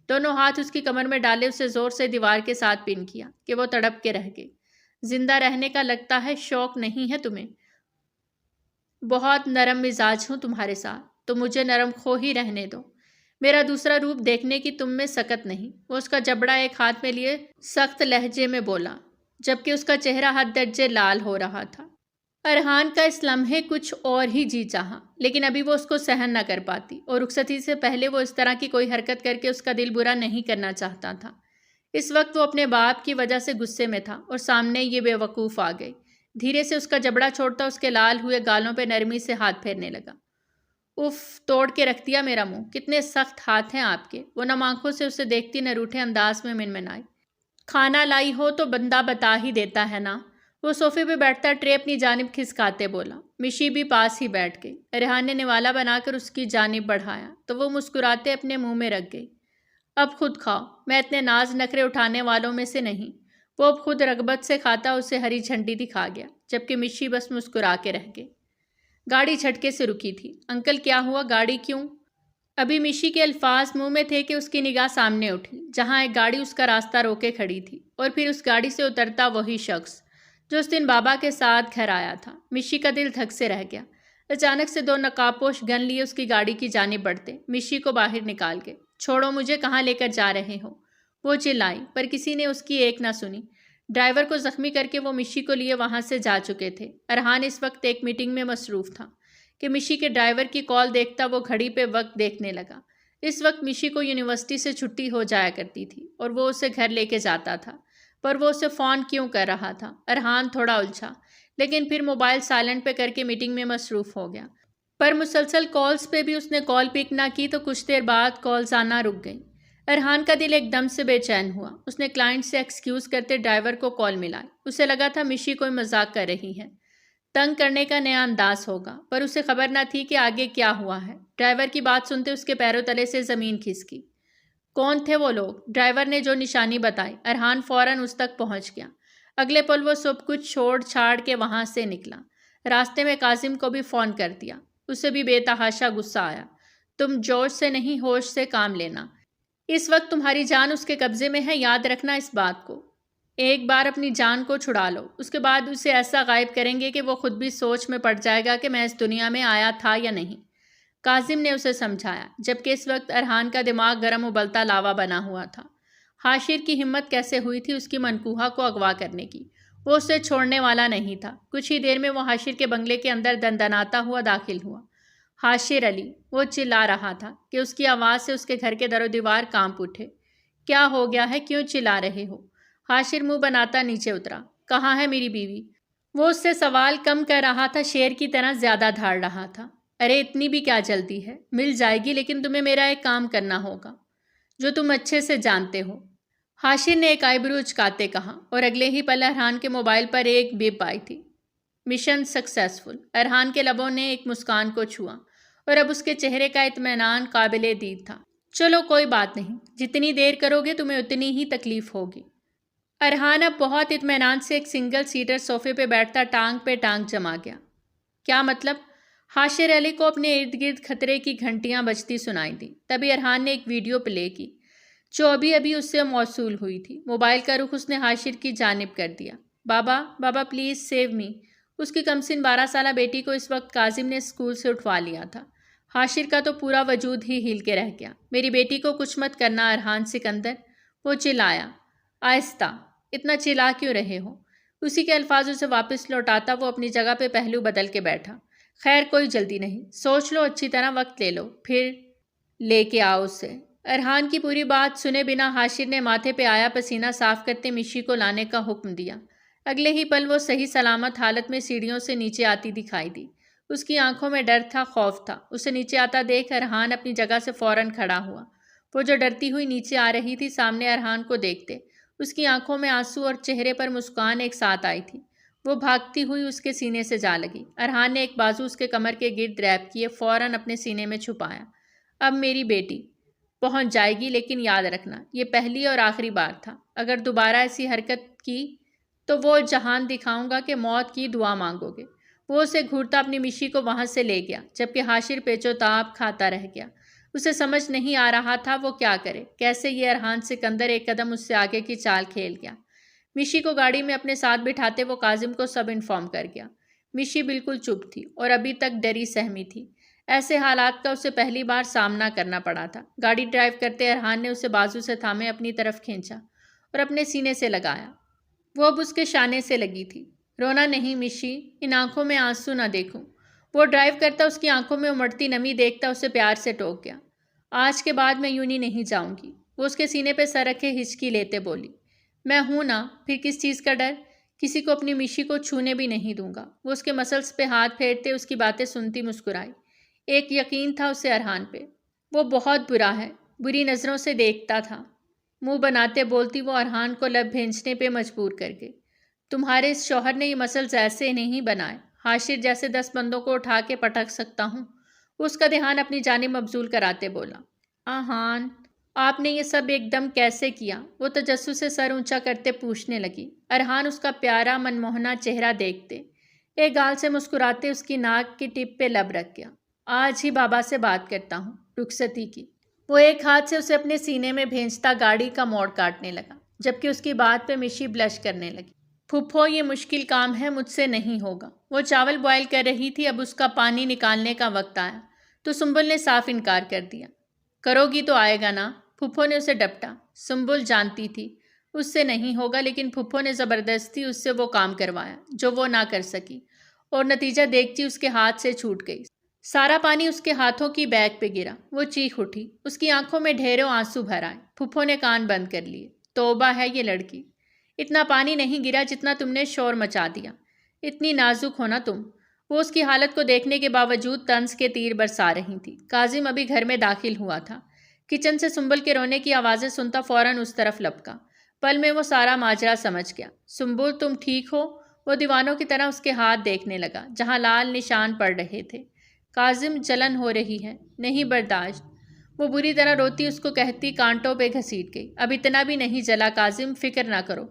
دونوں ہاتھ اس کی کمر میں ڈالے اسے زور سے دیوار کے ساتھ پن کیا کہ وہ تڑپ کے رہ گئی۔ زندہ رہنے کا لگتا ہے شوق نہیں ہے تمہیں؟ بہت نرم مزاج ہوں تمہارے ساتھ، تو مجھے نرم خو ہی رہنے دو۔ میرا دوسرا روپ دیکھنے کی تم میں سکت نہیں۔ وہ اس کا جبڑا ایک ہاتھ میں لیے سخت لہجے میں بولا، جبکہ اس کا چہرہ حد درجے لال ہو رہا تھا۔ ارحان کا اس لمحے کچھ اور ہی جی چاہا، لیکن ابھی وہ اس کو سہن نہ کر پاتی، اور رخصتی سے پہلے وہ اس طرح کی کوئی حرکت کر کے اس کا دل برا نہیں کرنا چاہتا تھا۔ اس وقت وہ اپنے باپ کی وجہ سے غصے میں تھا اور سامنے یہ بے وقوف آ گئی۔ دھیرے سے اس کا جبڑا چھوڑتا اس کے لال ہوئے گالوں پہ نرمی سے ہاتھ پھیرنے لگا۔ اف، توڑ کے رکھ دیا میرا منہ، کتنے سخت ہاتھ ہیں آپ کے۔ وہ نم آنکھوں سے اسے دیکھتی نہ روٹھے انداز میں منمنائی۔ کھانا لائی ہو تو بندہ بتا ہی دیتا ہے نا۔ وہ صوفے پہ بیٹھتا ٹرے اپنی جانب کھسکاتے بولا۔ مشی بھی پاس ہی بیٹھ گئی۔ ریحان نے نوالا بنا کر اس کی جانب بڑھایا تو وہ مسکراتے اپنے منہ میں رکھ گئی۔ اب خود کھاؤ، میں اتنے ناز نخرے اٹھانے والوں میں سے نہیں۔ وہ اب خود رغبت سے کھاتا اسے ہری جھنڈی دکھا گیا، جبکہ مشی بس مسکرا کے رہ گئی۔ گاڑی جھٹکے سے رکی تھی۔ انکل کیا ہوا، گاڑی کیوں؟ ابھی مشی کے الفاظ منہ میں تھے کہ اس کی نگاہ سامنے اٹھی، جہاں ایک گاڑی اس کا راستہ روکے کھڑی تھی، اور پھر اس گاڑی سے اترتا وہی شخص جو اس دن بابا کے ساتھ گھر آیا تھا۔ مشی کا دل دھک سے رہ گیا۔ اچانک سے دو نقاب پوش گن لیے اس کی گاڑی کی جانب بڑھتے مشی کو باہر نکال کے۔ چھوڑو مجھے، کہاں لے کر جا رہے ہو؟ وہ چلائی، پر کسی نے اس کی ایک نہ سنی۔ ڈرائیور کو زخمی کر کے وہ مشی کو لیے وہاں سے جا چکے تھے۔ ارحان اس وقت ایک میٹنگ میں مصروف تھا کہ مشی کے ڈرائیور کی کال دیکھتا وہ گھڑی پہ وقت دیکھنے لگا۔ اس وقت مشی کو یونیورسٹی سے چھٹی ہو جایا کرتی تھی اور وہ اسے گھر لے کے جاتا تھا، پر وہ اسے فون کیوں کر رہا تھا؟ ارحان تھوڑا الجھا، لیکن پھر موبائل سائلنٹ پہ کر کے میٹنگ میں مصروف ہو گیا۔ پر مسلسل کالز پہ بھی اس نے کال پک نہ کی تو کچھ دیر بعد کالز آنا رک گئی۔ ارحان کا دل ایک دم سے بے چین ہوا۔ اس نے کلائنٹ سے ایکسکیوز کرتے ڈرائیور کو کال ملائی۔ اسے لگا تھا مشی کوئی مذاق کر رہی ہے، تنگ کرنے کا نیا انداز ہوگا، پر اسے خبر نہ تھی کہ آگے کیا ہوا ہے۔ ڈرائیور کی بات سنتے اس کے پیروں تلے سے زمین کھسکی۔ کون تھے وہ لوگ؟ ڈرائیور نے جو نشانی بتائی، ارحان فوراً اس تک پہنچ گیا۔ اگلے پل وہ سب کچھ چھوڑ چھاڑ کے وہاں سے نکلا۔ راستے میں کاظم کو بھی فون کر دیا۔ اسے بھی بے تحاشا غصہ آیا۔ تم جوش سے نہیں، ہوش سے کام لینا۔ اس وقت تمہاری جان اس کے قبضے میں ہے، یاد رکھنا اس بات کو۔ ایک بار اپنی جان کو چھڑا لو، اس کے بعد اسے ایسا غائب کریں گے کہ وہ خود بھی سوچ میں پڑ جائے گا کہ میں اس دنیا میں آیا تھا یا نہیں۔ کاظم نے اسے سمجھایا، جبکہ اس وقت ارحان کا دماغ گرم ابلتا لاوا بنا ہوا تھا۔ حاشر کی ہمت کیسے ہوئی تھی اس کی منکوحہ کو اغوا کرنے کی؟ وہ اسے چھوڑنے والا نہیں تھا۔ کچھ ہی دیر میں وہ حاشر کے بنگلے کے اندر دندناتا ہوا داخل ہوا۔ حاشر علی، وہ چلا رہا تھا کہ اس کی آواز سے اس کے گھر کے در و دیوار کانپ اٹھے۔ کیا ہو گیا ہے، کیوں چلا رہے ہو؟ حاشر منہ بناتا نیچے اترا۔ کہاں ہے میری بیوی؟ وہ اس سے سوال کم کر رہا تھا، شیر کی طرح زیادہ دھاڑ رہا تھا۔ ارے اتنی بھی کیا جلدی ہے، مل جائے گی، لیکن تمہیں میرا ایک کام کرنا ہوگا جو تم اچھے سے جانتے ہو۔ حاشر نے ایک آئی برو اچکاتے کہا، اور اگلے ہی پل ارحان کے موبائل پر ایک بیپ آئی تھی۔ Mission successful. ارحان کے لبوں نے ایک مسکان کو چھوا، اور اب اس کے چہرے کا اطمینان قابل دید تھا۔ چلو کوئی بات نہیں، جتنی دیر کرو گے تمہیں اتنی ہی تکلیف ہوگی۔ ارحان اب بہت اطمینان سے ایک سنگل سیٹر صوفے پہ بیٹھتا ٹانگ پہ ٹانگ جما گیا۔ کیا مطلب؟ حاشر علی کو اپنے ارد گرد خطرے کی گھنٹیاں بجتی سنائی دی۔ تبھی ارحان نے ایک ویڈیو پلے کی جو ابھی اس سے موصول ہوئی تھی۔ موبائل کا رخ اس نے حاشر کی جانب کر دیا۔ بابا پلیز سیو می۔ اس کی کمسن 12 سالہ بیٹی کو اس وقت کاظم نے اسکول سے اٹھوا لیا تھا۔ حاشر کا تو پورا وجود ہی ہل کے رہ گیا۔ میری بیٹی کو کچھ مت کرنا ارحان سکندر، وہ چلایا۔ آہستہ، اتنا چلا کیوں رہے ہو؟ اسی کے الفاظ اسے واپس لوٹاتا وہ اپنی جگہ پہ پہلو بدل کے بیٹھا۔ خیر کوئی جلدی نہیں، سوچ لو اچھی طرح، وقت لے لو، پھر لے کے آؤ اسے۔ ارحان کی پوری بات سنے بنا حاشر نے ماتھے پہ آیا پسینہ صاف کرتے مشی کو لانے کا حکم دیا۔ اگلے ہی پل وہ صحیح سلامت حالت میں سیڑھیوں سے نیچے آتی دکھائی دی۔ اس کی آنکھوں میں ڈر تھا، خوف تھا۔ اسے نیچے آتا دیکھ ارحان اپنی جگہ سے فوراً کھڑا ہوا۔ وہ جو ڈرتی ہوئی نیچے آ رہی تھی، سامنے ارحان کو دیکھتے اس کی آنکھوں میں آنسو اور چہرے پر مسکان ایک ساتھ آئی تھی۔ وہ بھاگتی ہوئی اس کے سینے سے جا لگی۔ ارحان نے ایک بازو اس کے کمر کے گرد ریپ کیے، فوراً اپنے سینے میں چھپایا۔ اب میری بیٹی، پہنچ جائے گی، لیکن یاد رکھنا یہ پہلی اور آخری بار تھا۔ اگر دوبارہ ایسی حرکت کی تو وہ جہان دکھاؤں گا کہ موت کی دعا مانگو گے۔ وہ اسے گھورتا اپنی مشی کو وہاں سے لے گیا، جبکہ حاشر پیچو تاب کھاتا رہ گیا۔ اسے سمجھ نہیں آ رہا تھا وہ کیا کرے، کیسے یہ ارحان سکندر ایک قدم اس سے آگے کی چال کھیل گیا۔ مشی کو گاڑی میں اپنے ساتھ بٹھاتے وہ کاظم کو سب انفارم کر گیا۔ مشی بالکل چپ تھی اور ابھی تک ڈری سہمی تھی۔ ایسے حالات کا اسے پہلی بار سامنا کرنا پڑا تھا۔ گاڑی ڈرائیو کرتے ارحان نے اسے بازو سے تھامے اپنی طرف کھینچا اور اپنے سینے سے لگایا۔ وہ اب اس کے شانے سے لگی تھی۔ رونا نہیں مشی، ان آنکھوں میں آنسو نہ دیکھوں۔ وہ ڈرائیو کرتا اس کی آنکھوں میں امڑتی نمی دیکھتا اسے پیار سے ٹوک گیا۔ آج کے بعد میں یونی نہیں جاؤں گی۔ وہ اس کے سینے پہ سر رکھے ہچکی لیتے بولی۔ میں ہوں نا، پھر کس چیز کا ڈر؟ کسی کو اپنی مشی کو چھونے بھی نہیں دوں گا۔ وہ اس کے مسلس پہ ہاتھ پھیرتے اس کی باتیں سنتی مسکرائی۔ ایک یقین تھا اسے ارحان پہ، وہ بہت برا ہے، بری نظروں سے دیکھتا تھا۔ منہ بناتے بولتی وہ ارحان کو لب بھینچنے پہ مجبور کر گئی۔ تمہارے اس شوہر نے یہ مسلس ایسے نہیں بنائے، حاشر جیسے 10 بندوں کو اٹھا کے پٹک سکتا ہوں۔ وہ اس کا دھیان اپنی جانب مبذول کراتے بولا۔ ارحان، آپ نے یہ سب ایک دم کیسے کیا؟ وہ تجسس سے سر اونچا کرتے پوچھنے لگی۔ ارحان اس کا پیارا منموہنا چہرہ دیکھتے ایک گال سے مسکراتے اس کی ناک کی ٹپ پہ لب رکھ گیا۔ آج ہی بابا سے بات کرتا ہوں رخصتی کی۔ وہ ایک ہاتھ سے اسے اپنے سینے میں بھینچتا گاڑی کا موڑ کاٹنے لگا، جبکہ اس کی بات پہ مشی بلش کرنے لگی۔ پھپھو، یہ مشکل کام ہے، مجھ سے نہیں ہوگا۔ وہ چاول بوائل کر رہی تھی، اب اس کا پانی نکالنے کا وقت آیا تو سنبل نے صاف انکار کر دیا۔ کرو گی تو آئے گا نا؟ پھپھو نے اسے ڈپٹا۔ سنبل جانتی تھی اس سے نہیں ہوگا، لیکن پھپھو نے زبردستی اس سے وہ کام کروایا جو وہ نہ کر سکی، اور نتیجہ دیکھتی اس کے ہاتھ سے چھوٹ گئی۔ سارا پانی اس کے ہاتھوں کی بیگ پہ گرا۔ وہ چیخ اٹھی، اس کی آنکھوں میں ڈھیروں آنسو بھر آئے۔ پھپھو نے کان بند کر لیے۔ توبہ ہے یہ لڑکی، اتنا پانی نہیں گرا جتنا تم نے شور مچا دیا۔ اتنی نازک ہو نا تم۔ وہ اس کی حالت کو دیکھنے کے باوجود طنز کے تیر برسا رہی تھی۔ کاظم ابھی گھر میں داخل ہوا تھا۔ کچن سے سنبل کے رونے کی آوازیں سنتا فوراً اس طرف لپکا۔ پل میں وہ سارا ماجرا سمجھ گیا۔ سنبل، تم ٹھیک ہو؟ وہ دیوانوں کی طرح اس کے ہاتھ دیکھنے لگا جہاں لال نشان پڑ رہے تھے۔ کاظم، جلن ہو رہی ہے، نہیں برداشت۔ وہ بری طرح روتی اس کو کہتی کانٹوں پہ گھسیٹ گئی۔ اب اتنا بھی نہیں جلا کاظم، فکر نہ کرو۔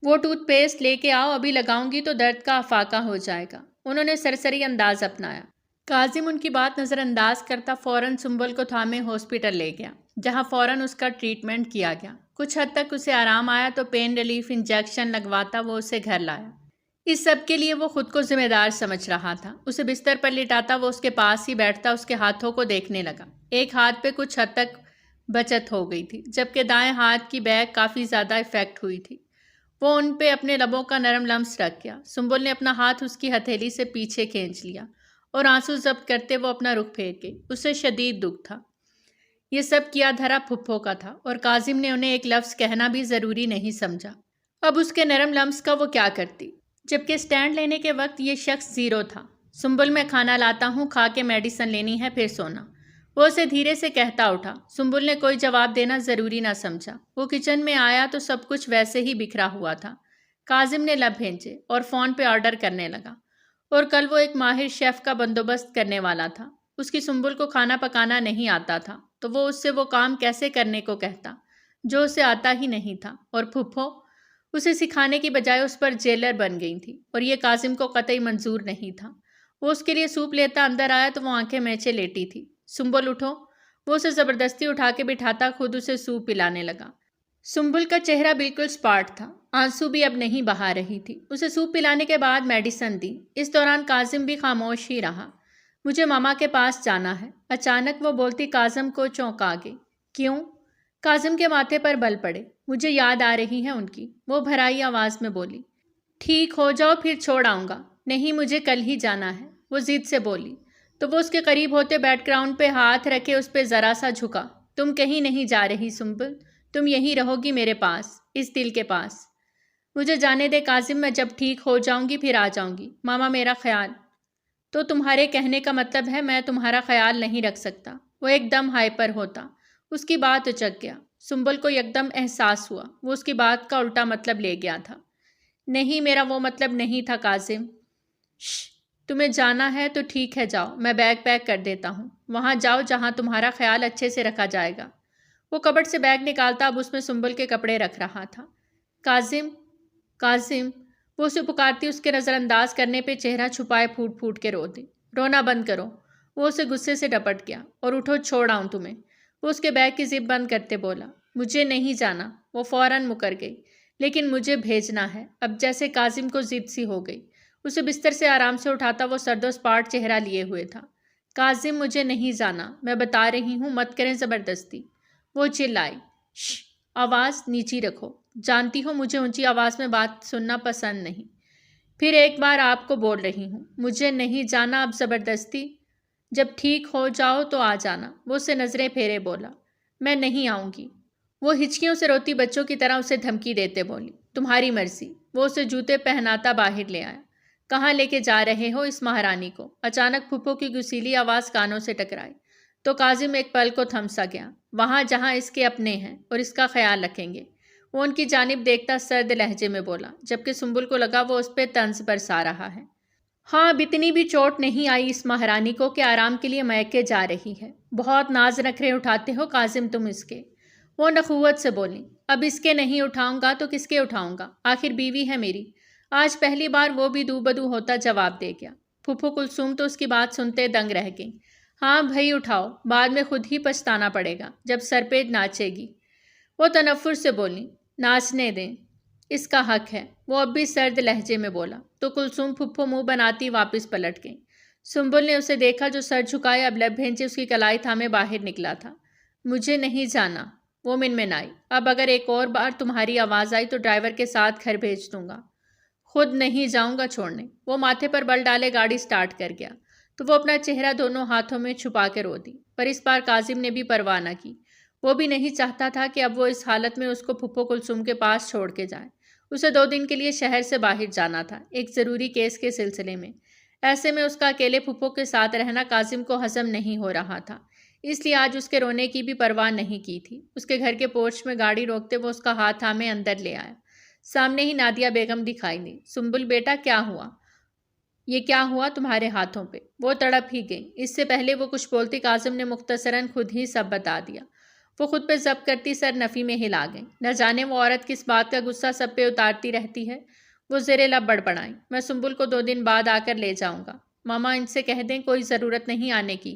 وہ ٹوتھ پیسٹ لے کے آؤ، ابھی لگاؤں گی تو درد کا افاقہ ہو جائے گا۔ انہوں نے سرسری انداز اپنایا۔ کاظم ان کی بات نظر انداز کرتا فوراً سنبل کو تھامے ہاسپٹل لے گیا، جہاں فوراً اس کا ٹریٹمنٹ کیا گیا۔ کچھ حد تک اسے آرام آیا تو پین ریلیف انجیکشن لگواتا وہ اسے گھر لایا۔ اس سب کے لیے وہ خود کو ذمہ دار سمجھ رہا تھا۔ اسے بستر پر لٹاتا وہ اس کے پاس ہی بیٹھتا اس کے ہاتھوں کو دیکھنے لگا۔ ایک ہاتھ پہ کچھ حد تک بچت ہو گئی تھی، جبکہ دائیں ہاتھ کی بیک کافی زیادہ افیکٹ ہوئی تھی۔ وہ ان پہ اپنے لبوں کا نرم لمس رکھ گیا۔ سنبل نے اپنا ہاتھ اس کی ہتھیلی سے پیچھے کھینچ لیا اور آنسو ضبط کرتے وہ اپنا رخ پھیر گئی۔ اسے شدید دکھ تھا۔ یہ سب کیا دھرا پھپھو کا تھا، اور کاظم نے انہیں ایک لفظ کہنا بھی ضروری نہیں سمجھا۔ اب اس کے نرم لمس کا وہ کیا کرتی، جبکہ سٹینڈ لینے کے وقت یہ شخص زیرو تھا۔ سنبل، میں کھانا لاتا ہوں، کھا کے میڈیسن لینی ہے، پھر سونا۔ وہ اسے دھیرے سے کہتا اٹھا۔ سنبل نے کوئی جواب دینا ضروری نہ سمجھا۔ وہ کچن میں آیا تو سب کچھ ویسے ہی بکھرا ہوا تھا۔ کاظم نے لب بھینچے اور فون پہ آرڈر کرنے لگا، اور کل وہ ایک ماہر شیف کا بندوبست کرنے والا تھا۔ اس کی سنبل کو کھانا پکانا نہیں آتا تھا، تو وہ اس سے وہ کام کیسے کرنے کو کہتا جو اسے آتا ہی نہیں تھا، اور پھپھو اسے سکھانے کی بجائے اس پر جیلر بن گئی تھی، اور یہ کاظم کو قطعی منظور نہیں تھا۔ وہ اس کے لیے سوپ لیتا اندر آیا تو وہ آنکھیں میچے لیٹی تھی۔ سنبل اٹھو۔ وہ اسے زبردستی اٹھا کے بٹھاتا خود اسے سوپ پلانے لگا۔ سنبل کا چہرہ بالکل سپاٹ تھا، آنسو بھی اب نہیں بہا رہی تھی۔ اسے سوپ پلانے کے بعد میڈیسن دی۔ اس دوران کاظم بھی خاموش ہی رہا۔ مجھے ماما کے پاس جانا ہے، اچانک وہ بولتی کاظم کو چونکا گئی۔ کیوں؟ کاظم کے ماتھے پر بل پڑے۔ مجھے یاد آ رہی ہے ان کی، وہ بھرائی آواز میں بولی۔ ٹھیک ہو جاؤ پھر چھوڑ آؤں گا۔ نہیں، مجھے کل ہی جانا ہے، وہ ضد سے بولی۔ تو وہ اس کے قریب ہوتے بیک گراؤنڈ پہ ہاتھ رکھے اس پہ ذرا سا جھکا۔ تم کہیں نہیں جا رہی سنبل، تم یہیں رہو گی میرے پاس، اس دل کے پاس۔ مجھے جانے دے کاظم، میں جب ٹھیک ہو جاؤں گی پھر آ جاؤں گی۔ ماما میرا خیال۔ تو تمہارے کہنے کا مطلب ہے میں تمہارا خیال نہیں رکھ سکتا؟ وہ ایک دم ہائپر ہوتا۔ اس کی بات اچک گیا۔ سنبل کو یکدم احساس ہوا وہ اس کی بات کا الٹا مطلب لے گیا تھا۔ نہیں، میرا وہ مطلب نہیں تھا کاظم۔ شش، تمہیں جانا ہے تو ٹھیک ہے جاؤ، میں بیگ پیک کر دیتا ہوں۔ وہاں جاؤ جہاں تمہارا خیال اچھے سے رکھا جائے گا۔ وہ کبٹ سے بیگ نکالتا اب اس میں سنبل کے کپڑے رکھ رہا تھا۔ کاظم، کاظم، وہ اسے پکارتی اس کے نظر انداز کرنے پہ چہرہ چھپائے پھوٹ پھوٹ کے رو دی۔ رونا بند کرو۔ وہ اسے غصے سے ڈپٹ گیا۔ اور اٹھو، چھوڑ آؤں تمہیں۔ وہ اس کے بیگ کی زپ بند کرتے بولا۔ مجھے نہیں جانا۔ وہ فوراً مکر گئی۔ لیکن مجھے بھیجنا ہے۔ اب جیسے کاظم کو ضد سی ہو گئی۔ اسے بستر سے آرام سے اٹھاتا وہ سرد و سپاٹ چہرہ لیے ہوئے تھا۔ کاظم، مجھے نہیں جانا، میں بتا رہی ہوں، مت کریں زبردستی۔ وہ چلائی۔ شش، آواز نیچی رکھو۔ جانتی ہو مجھے اونچی آواز میں بات سننا پسند نہیں۔ پھر ایک بار آپ کو بول رہی ہوں، مجھے نہیں جانا اب زبردستی۔ جب ٹھیک ہو جاؤ تو آ جانا۔ وہ اسے نظریں پھیرے بولا۔ میں نہیں آؤں گی۔ وہ ہچکیوں سے روتی بچوں کی طرح اسے دھمکی دیتے بولی۔ تمہاری مرضی۔ وہ اسے جوتے پہناتا باہر لے آیا۔ کہاں لے کے جا رہے ہو اس مہارانی کو؟ اچانک پھپھو کی گسیلی آواز کانوں سے ٹکرائی تو کاظم ایک پل کو تھم سا گیا۔ وہاں جہاں اس کے اپنے ہیں اور اس کا خیال رکھیں گے۔ وہ ان کی جانب دیکھتا سرد لہجے میں بولا، جبکہ سنبل کو لگا وہ اس پہ طنز برسا رہا ہے۔ ہاں، اب اتنی بھی چوٹ نہیں آئی اس مہارانی کو کہ آرام کے لیے میکے جا رہی ہے۔ بہت ناز نخرے اٹھاتے ہو کاظم تم اس کے۔ وہ نخوت سے بولی۔ اب اس کے نہیں اٹھاؤں گا تو کس کے اٹھاؤں گا؟ آخر بیوی ہے میری۔ آج پہلی بار وہ بھی دو بدو ہوتا جواب دے گیا۔ پھپھو کلثوم تو اس کی بات سنتے دنگ رہ گئی۔ ہاں بھائی اٹھاؤ، بعد میں خود ہی پچھتانا پڑے گا جب سرپیج ناچے گی۔ وہ تنفر سے بولی۔ ناچنے دیں، اس کا حق ہے۔ وہ اب بھی سرد لہجے میں بولا تو کلثوم پھپھو منہ بناتی واپس پلٹ گئی۔ سنبل نے اسے دیکھا جو سر جھکائے اب لب بھینچے اس کی کلائی تھامے باہر نکلا تھا۔ مجھے نہیں جانا، وہ منمنائی۔ اب اگر ایک اور بار تمہاری آواز آئی تو ڈرائیور کے ساتھ گھر بھیج دوں گا۔ خود نہیں جاؤں گا چھوڑنے۔ وہ ماتھے پر بل ڈالے گاڑی سٹارٹ کر گیا تو وہ اپنا چہرہ دونوں ہاتھوں میں چھپا کے رو دی۔ پر اس بار کاظم نے بھی پرواہ نہ کی۔ وہ بھی نہیں چاہتا تھا کہ اب وہ اس حالت میں اس کو پھپھو کلثوم کے پاس چھوڑ کے جائے۔ اسے 2 دن کے لیے شہر سے باہر جانا تھا، ایک ضروری کیس کے سلسلے میں۔ ایسے میں اس کا اکیلے پھپھو کے ساتھ رہنا کاظم کو ہضم نہیں ہو رہا تھا، اس لیے آج اس کے رونے کی بھی پرواہ نہیں کی تھی۔ اس کے گھر کے پورچ میں گاڑی روکتے وہ اس کا ہاتھ تھامے اندر لے آیا۔ سامنے ہی نادیہ بیگم دکھائی دی۔ سنبل بیٹا کیا ہوا؟ یہ کیا ہوا تمہارے ہاتھوں پہ؟ وہ تڑپ ہی گئی۔ اس سے پہلے وہ کچھ بولتی کاظم نے مختصراً خود ہی سب بتا دیا۔ وہ خود پہ ضبط کرتی سر نفی میں ہلا گئی۔ نہ جانے وہ عورت کس بات کا غصہ سب پہ اتارتی رہتی ہے۔ وہ زیر لب بڑبڑائیں۔ میں سنبل کو 2 دن بعد آ کر لے جاؤں گا۔ ماما ان سے کہہ دیں کوئی ضرورت نہیں آنے کی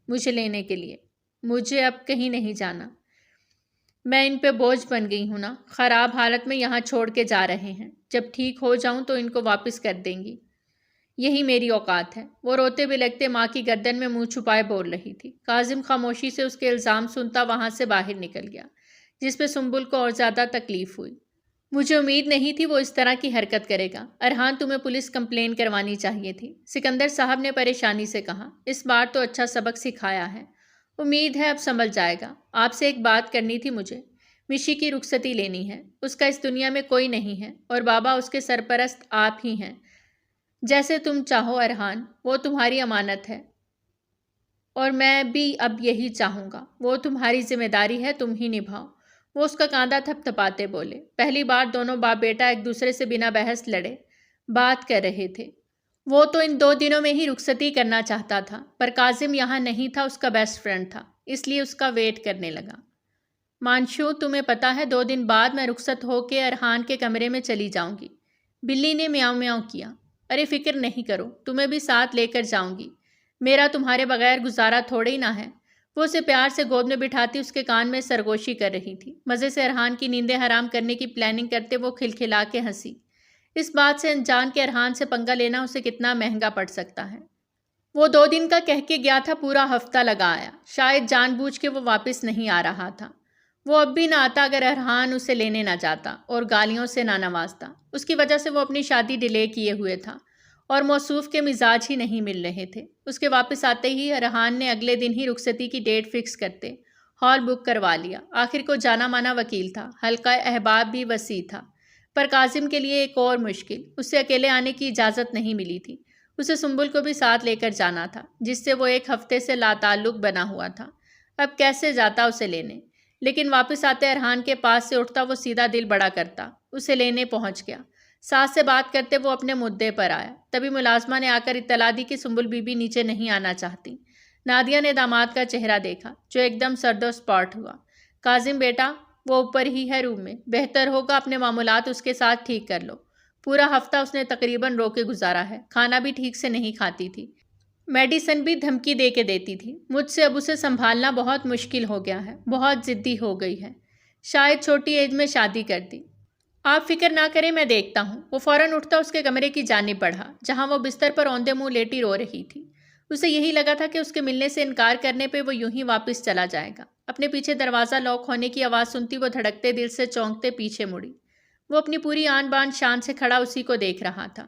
مجھے لینے کے لیے۔ مجھے اب کہیں نہیں جانا۔ میں ان پہ بوجھ بن گئی ہوں نا، خراب حالت میں یہاں چھوڑ کے جا رہے ہیں۔ جب ٹھیک ہو جاؤں تو ان کو واپس کر دیں گی، یہی میری اوقات ہے۔ وہ روتے بلکتے ماں کی گردن میں منہ چھپائے بول رہی تھی۔ کاظم خاموشی سے اس کے الزام سنتا وہاں سے باہر نکل گیا، جس پہ سنبل کو اور زیادہ تکلیف ہوئی۔ مجھے امید نہیں تھی وہ اس طرح کی حرکت کرے گا۔ ارحان تمہیں پولیس کمپلین کروانی چاہیے تھی، سکندر صاحب نے پریشانی سے کہا۔ اس بار تو اچھا سبق سکھایا ہے، امید ہے اب سنبھل جائے گا۔ آپ سے ایک بات کرنی تھی مجھے۔ مشی کی رخصتی لینی ہے، اس کا اس دنیا میں کوئی نہیں ہے اور بابا اس کے سرپرست آپ ہی ہیں۔ جیسے تم چاہو ارحان، وہ تمہاری امانت ہے اور میں بھی اب یہی چاہوں گا۔ وہ تمہاری ذمہ داری ہے، تم ہی نبھاؤ۔ وہ اس کا کاندھا تھپ تھپاتے بولے۔ پہلی بار دونوں باپ بیٹا ایک دوسرے سے بنا بحث لڑے بات کر رہے تھے۔ وہ تو ان 2 دنوں میں ہی رخصتی کرنا چاہتا تھا، پر کاظم یہاں نہیں تھا، اس کا بیسٹ فرینڈ تھا، اس لیے اس کا ویٹ کرنے لگا۔ مانشو تمہیں پتا ہے 2 دن بعد میں رخصت ہو کے ارحان کے کمرے میں چلی جاؤں گی۔ بلی نے میاؤں میاؤں کیا۔ ارے فکر نہیں کرو، تمہیں بھی ساتھ لے کر جاؤں گی، میرا تمہارے بغیر گزارا تھوڑے ہی نہ ہے۔ وہ اسے پیار سے گود میں بٹھاتی اس کے کان میں سرگوشی کر رہی تھی۔ مزے سے ارحان کی نیندیں حرام کرنے کی پلاننگ کرتے وہ کھلکھلا کے ہنسی۔ اس بات سے انجان کے ارحان سے پنگا لینا اسے کتنا مہنگا پڑ سکتا ہے۔ وہ 2 دن کا کہہ کے گیا تھا، پورا ہفتہ لگا آیا۔ شاید جان بوجھ کے وہ واپس نہیں آ رہا تھا۔ وہ اب بھی نہ آتا اگر ارحان اسے لینے نہ جاتا اور گالیوں سے نہ نوازتا۔ اس کی وجہ سے وہ اپنی شادی ڈیلے کیے ہوئے تھا اور موصوف کے مزاج ہی نہیں مل رہے تھے۔ اس کے واپس آتے ہی ارحان نے اگلے دن ہی رخصتی کی ڈیٹ فکس کرتے ہال بک کروا لیا۔ آخر کو جانا مانا وکیل تھا، حلقہ احباب بھی وسیع تھا، پر کاظم کے لیے ایک اور مشکل، اسے اکیلے آنے کی اجازت نہیں ملی تھی۔ اسے سنبل کو بھی ساتھ لے کر جانا تھا، جس سے وہ 1 ہفتے سے لاتعلق بنا ہوا تھا۔ اب کیسے جاتا اسے لینے؟ لیکن واپس آتے ارحان کے پاس سے اٹھتا وہ سیدھا دل بڑا کرتا، اسے لینے پہنچ گیا۔ ساس سے بات کرتے وہ اپنے مدعے پر آیا۔ تبھی ملازمہ نے آ کر اطلاع دی کہ سنبل بی بی نیچے نہیں آنا چاہتی۔ نادیہ نے داماد کا چہرہ دیکھا جو ایک دم سرد و سپاٹ ہوا۔ کاظم بیٹا، وہ اوپر ہی ہے روم میں، بہتر ہوگا اپنے معاملات اس کے ساتھ ٹھیک کر لو۔ پورا ہفتہ اس نے تقریباً رو کے گزارا ہے، کھانا بھی ٹھیک سے نہیں کھاتی تھی، میڈیسن بھی دھمکی دے کے دیتی تھی۔ مجھ سے اب اسے سنبھالنا بہت مشکل ہو گیا ہے، بہت ضدی ہو گئی ہے، شاید چھوٹی ایج میں شادی کر دی۔ آپ فکر نہ کریں، میں دیکھتا ہوں۔ وہ فوراً اٹھتا اس کے کمرے کی جانب بڑھا جہاں وہ بستر پر اوندے منہ لیٹی رو رہی تھی۔ اسے یہی لگا تھا کہ اس کے ملنے سے انکار کرنے پہ وہ یوں ہی واپس چلا جائے گا۔ اپنے پیچھے دروازہ لاک ہونے کی آواز سنتی وہ دھڑکتے دل سے چونکتے پیچھے مڑی۔ وہ اپنی پوری آن بان شان سے کھڑا اسی کو دیکھ رہا تھا۔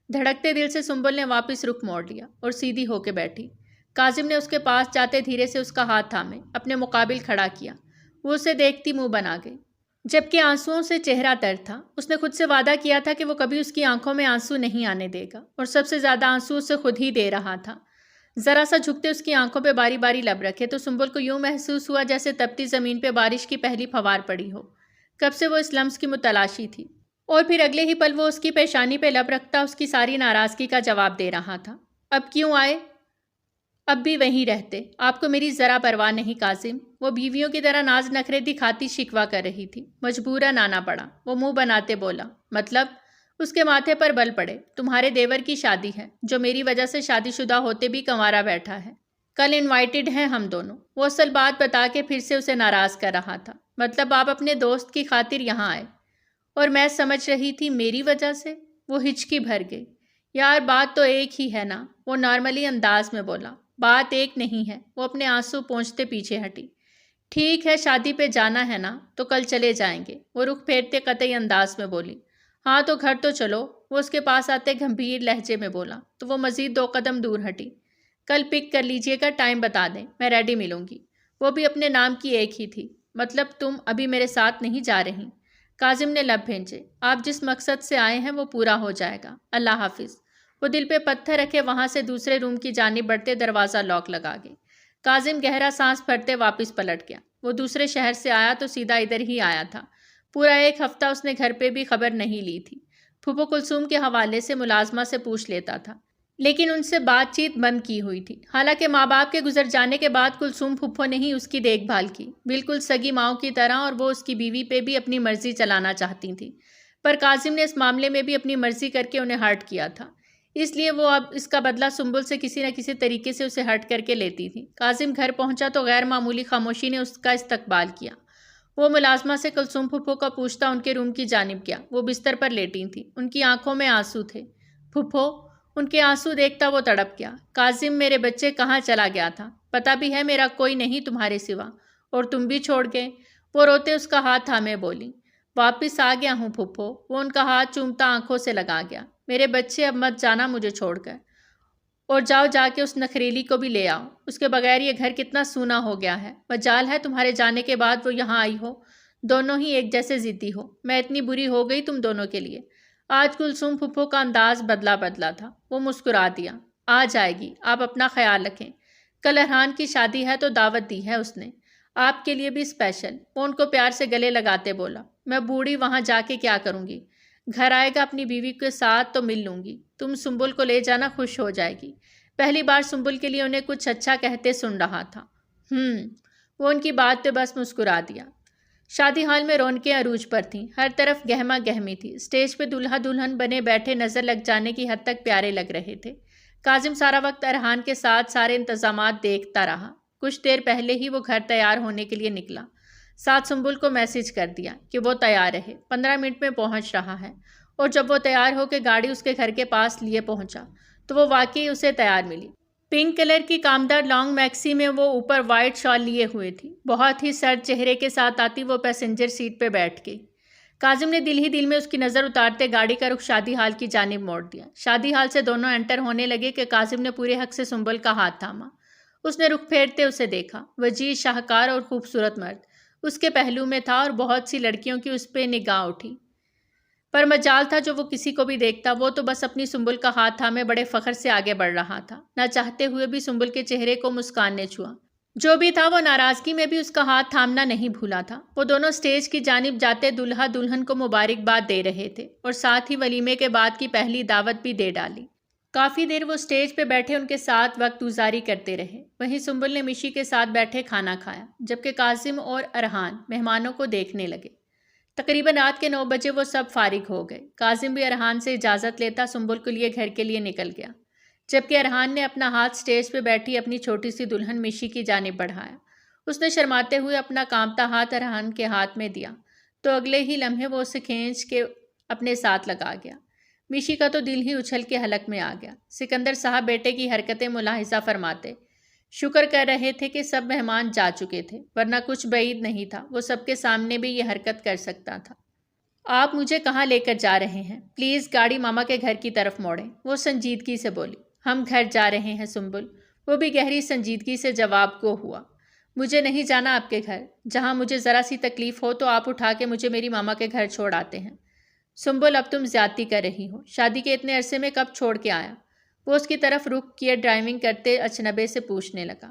دھڑکتے دل سے سنبل نے واپس رخ موڑ لیا اور سیدھی ہو کے بیٹھی۔ کاظم نے اس کے پاس جاتے دھیرے سے اس کا ہاتھ تھامے اپنے مقابل کھڑا کیا۔ وہ اسے دیکھتی منہ بنا گئی، جبکہ آنسوؤں سے چہرہ تر تھا۔ اس نے خود سے وعدہ کیا تھا کہ وہ کبھی اس کی آنکھوں میں آنسو نہیں آنے دے گا، اور سب سے زیادہ آنسو اسے خود ہی دے رہا تھا۔ ذرا سا جھکتے اس کی آنکھوں پہ باری باری لب رکھے تو سنبل کو یوں محسوس ہوا جیسے تپتی زمین پہ بارش کی پہلی پھوار پڑی ہو۔ کب سے وہ اس لمس کی متلاشی تھی، اور پھر اگلے ہی پل وہ اس کی پیشانی پہ لب رکھتا اس کی ساری ناراضگی کا جواب دے رہا تھا۔ اب کیوں آئے؟ اب بھی وہیں رہتے، آپ کو میری ذرا پرواہ نہیں کاظم۔ وہ بیویوں کی طرح ناز نخرے دکھاتی شکوہ کر رہی تھی۔ مجبوراً آنا پڑا، وہ منہ بناتے بولا۔ مطلب؟ اس کے ماتھے پر بل پڑے۔ تمہارے دیور کی شادی ہے، جو میری وجہ سے شادی شدہ ہوتے بھی کنوارا بیٹھا ہے۔ کل انوائٹڈ ہیں ہم دونوں۔ وہ اصل بات بتا کے پھر سے اسے ناراض کر رہا تھا۔ مطلب آپ اپنے دوست کی خاطر یہاں آئے، اور میں سمجھ رہی تھی میری وجہ سے؟ وہ ہچکی بھر گئی۔ یار بات تو ایک ہی ہے نا، وہ نارملی انداز میں بولا۔ بات ایک نہیں ہے، وہ اپنے آنسو پونچھتے پیچھے ہٹی۔ ٹھیک ہے، شادی پہ جانا ہے نا، تو کل چلے جائیں گے، وہ رخ پھیرتے قطعی انداز میں بولی۔ ہاں تو گھر تو چلو، وہ اس کے پاس آتے گھمبیر لہجے میں بولا، تو وہ مزید 2 قدم دور ہٹی۔ کل پک کر لیجئے گا، ٹائم بتا دیں، میں ریڈی ملوں گی۔ وہ بھی اپنے نام کی ایک ہی تھی۔ مطلب تم ابھی میرے ساتھ نہیں جا رہی؟ کاظم نے لب بھینچے۔ آپ جس مقصد سے آئے ہیں وہ پورا ہو جائے گا، اللہ حافظ۔ وہ دل پہ پتھر رکھے وہاں سے دوسرے روم کی جانب بڑھتے دروازہ لاک لگا گئے۔ کاظم گہرا سانس بھرتے واپس پلٹ گیا۔ وہ دوسرے شہر سے آیا تو سیدھا ادھر ہی آیا تھا۔ پورا 1 ہفتہ اس نے گھر پہ بھی خبر نہیں لی تھی۔ پھوپھو کلثوم کے حوالے سے ملازمہ سے پوچھ لیتا تھا، لیکن ان سے بات چیت بند کی ہوئی تھی۔ حالانکہ ماں باپ کے گزر جانے کے بعد کلثوم پھوپھو نے ہی اس کی دیکھ بھال کی، بالکل سگی ماؤں کی طرح، اور وہ اس کی بیوی پہ بھی اپنی مرضی چلانا چاہتی تھیں۔ پر کاظم نے اس معاملے میں بھی اپنی مرضی کر کے انہیں ہرٹ کیا تھا، اس لیے وہ اب اس کا بدلہ سنبل سے کسی نہ کسی طریقے سے اسے ہرٹ کر کے لیتی تھی۔ کاظم گھر پہنچا تو غیر معمولی خاموشی نے اس کا استقبال کیا۔ وہ ملازمہ سے کلثوم پھوپھو کا پوچھتا ان کے روم کی جانب گیا۔ وہ بستر پر لیٹی تھیں، ان کی آنکھوں میں آنسو تھے۔ پھوپھو، ان کے آنسو دیکھتا وہ تڑپ گیا۔ کاظم، میرے بچے کہاں چلا گیا تھا؟ پتہ بھی ہے میرا کوئی نہیں تمہارے سوا، اور تم بھی چھوڑ گئے؟ وہ روتے اس کا ہاتھ تھامے بولی۔ واپس آ گیا ہوں پھوپھو، وہ ان کا ہاتھ چومتا آنکھوں سے لگا گیا۔ میرے بچے، اب مت جانا مجھے چھوڑ کر، اور جاؤ جا کے اس نخریلی کو بھی لے آؤ، اس کے بغیر یہ گھر کتنا سونا ہو گیا ہے۔ مجال ہے تمہارے جانے کے بعد وہ یہاں آئی ہو، دونوں ہی ایک جیسے ضدی ہو۔ میں اتنی بری ہو گئی تم دونوں کے لیے۔ آج کلثوم پھوپھو کا انداز بدلا تھا۔ وہ مسکرا دیا۔ آ جائے گی، آپ اپنا خیال رکھیں۔ کل ارحان کی شادی ہے تو دعوت دی ہے اس نے، آپ کے لیے بھی اسپیشل۔ وہ ان کو پیار سے گلے لگاتے بولا۔ میں بوڑھی وہاں جا کے کیا کروں گی؟ گھر آئے گا اپنی بیوی کے ساتھ تو مل لوں گی۔ تم سنبل کو لے جانا، خوش ہو جائے گی۔ پہلی بار سنبل کے لیے انہیں کچھ اچھا کہتے سن رہا تھا۔ وہ ان کی بات پہ بس مسکرا دیا۔ شادی ہال میں رونقیں عروج پر تھیں، ہر طرف گہما گہمی تھی۔ اسٹیج پہ دلہا دلہن بنے بیٹھے نظر لگ جانے کی حد تک پیارے لگ رہے تھے۔ کاظم سارا وقت ارحان کے ساتھ سارے انتظامات دیکھتا رہا۔ کچھ دیر پہلے ہی وہ گھر تیار ہونے کے لیے نکلا۔ ساتھ سنبل کو میسج کر دیا کہ وہ تیار رہے، 15 منٹ میں پہنچ رہا ہے۔ اور جب وہ تیار ہو کے گاڑی اس کے گھر کے پاس لیے پہنچا تو وہ واقعی اسے تیار ملی۔ پنک کلر کی کامدار لانگ میکسی میں وہ اوپر وائٹ شال لیے ہوئے تھی۔ بہت ہی سرد چہرے کے ساتھ آتی وہ پیسنجر سیٹ پہ بیٹھ گئی۔ کاظم نے دل ہی دل میں اس کی نظر اتارتے گاڑی کا رخ شادی ہال کی جانب موڑ دیا۔ شادی ہال سے دونوں انٹر ہونے لگے کہ کاظم نے پورے حق سے سنبل کا ہاتھ تھاما۔ اس نے رخ پھیرتے اسے دیکھا۔ وجیح، شاہکار اور خوبصورت مرد اس کے پہلو میں تھا، اور بہت سی لڑکیوں کی اس پہ نگاہ اٹھی، پر مجال تھا جو وہ کسی کو بھی دیکھتا، وہ تو بس اپنی سنبل کا ہاتھ تھامے بڑے فخر سے آگے بڑھ رہا تھا۔ نہ چاہتے ہوئے بھی سنبل کے چہرے کو مسکان نے چھوا۔ جو بھی تھا، وہ ناراضگی میں بھی اس کا ہاتھ تھامنا نہیں بھولا تھا۔ وہ دونوں سٹیج کی جانب جاتے دلہا دلہن کو مبارکباد دے رہے تھے، اور ساتھ ہی ولیمے کے بعد کی پہلی دعوت بھی دے ڈالی۔ کافی دیر وہ اسٹیج پہ بیٹھے ان کے ساتھ وقت گزاری کرتے رہے۔ وہیں سنبل نے مشی کے ساتھ بیٹھے کھانا کھایا، جبکہ کاظم اور ارحان مہمانوں کو دیکھنے لگے۔ تقریباً رات کے 9 بجے وہ سب فارغ ہو گئے۔ کاظم بھی ارحان سے اجازت لیتا سنبل کے لیے گھر کے لیے نکل گیا، جبکہ ارحان نے اپنا ہاتھ اسٹیج پہ بیٹھی اپنی چھوٹی سی دلہن مشی کی جانب بڑھایا۔ اس نے شرماتے ہوئے اپنا کانپتا ہاتھ ارحان کے ہاتھ میں دیا تو اگلے ہی لمحے وہ اسے کھینچ کے اپنے ساتھ لگا گیا۔ مشی کا تو دل ہی اچھل کے حلق میں آ گیا۔ سکندر صاحب بیٹے کی حرکتیں ملاحظہ فرماتے شکر کر رہے تھے کہ سب مہمان جا چکے تھے، ورنہ کچھ بعید نہیں تھا وہ سب کے سامنے بھی یہ حرکت کر سکتا تھا۔ آپ مجھے کہاں لے کر جا رہے ہیں؟ پلیز گاڑی ماما کے گھر کی طرف موڑیں، وہ سنجیدگی سے بولی۔ ہم گھر جا رہے ہیں سنبل، وہ بھی گہری سنجیدگی سے جواب گو ہوا۔ مجھے نہیں جانا آپ کے گھر، جہاں مجھے ذرا سی تکلیف ہو تو آپ اٹھا کے مجھے میری ماما کے گھر چھوڑ آتے ہیں۔ سنبل اب تم زیادتی کر رہی ہو، شادی کے اتنے عرصے میں کب چھوڑ کے آیا؟ وہ اس کی طرف رخ کیے ڈرائیونگ کرتے اجنبے سے پوچھنے لگا۔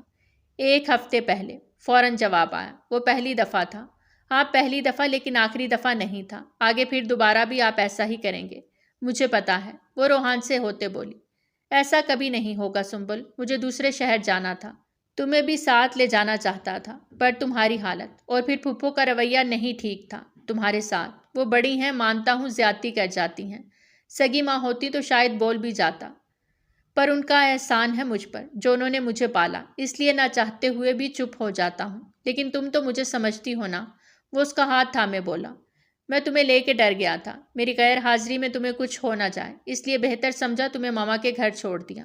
1 ہفتے پہلے، فوراً جواب آیا۔ وہ پہلی دفعہ تھا۔ آپ پہلی دفعہ لیکن آخری دفعہ نہیں تھا، آگے پھر دوبارہ بھی آپ ایسا ہی کریں گے، مجھے پتا ہے، وہ روحان سے ہوتے بولی۔ ایسا کبھی نہیں ہوگا سنبل، مجھے دوسرے شہر جانا تھا، تمہیں بھی ساتھ لے جانا چاہتا تھا، پر تمہاری حالت اور پھر پھپھو کا رویہ نہیں ٹھیک تھا تمہارے ساتھ۔ وہ بڑی ہیں، مانتا ہوں زیادتی کر جاتی ہیں، سگی ماں ہوتی تو شاید بول بھی جاتا، پر ان کا احسان ہے مجھ پر جو انہوں نے مجھے پالا، اس لیے نہ چاہتے ہوئے بھی چپ ہو جاتا ہوں۔ لیکن تم تو مجھے سمجھتی ہو نا؟ وہ اس کا ہاتھ تھامے بولا۔ میں تمہیں لے کے ڈر گیا تھا، میری غیر حاضری میں تمہیں کچھ ہو نہ جائے، اس لیے بہتر سمجھا تمہیں ماما کے گھر چھوڑ دیا،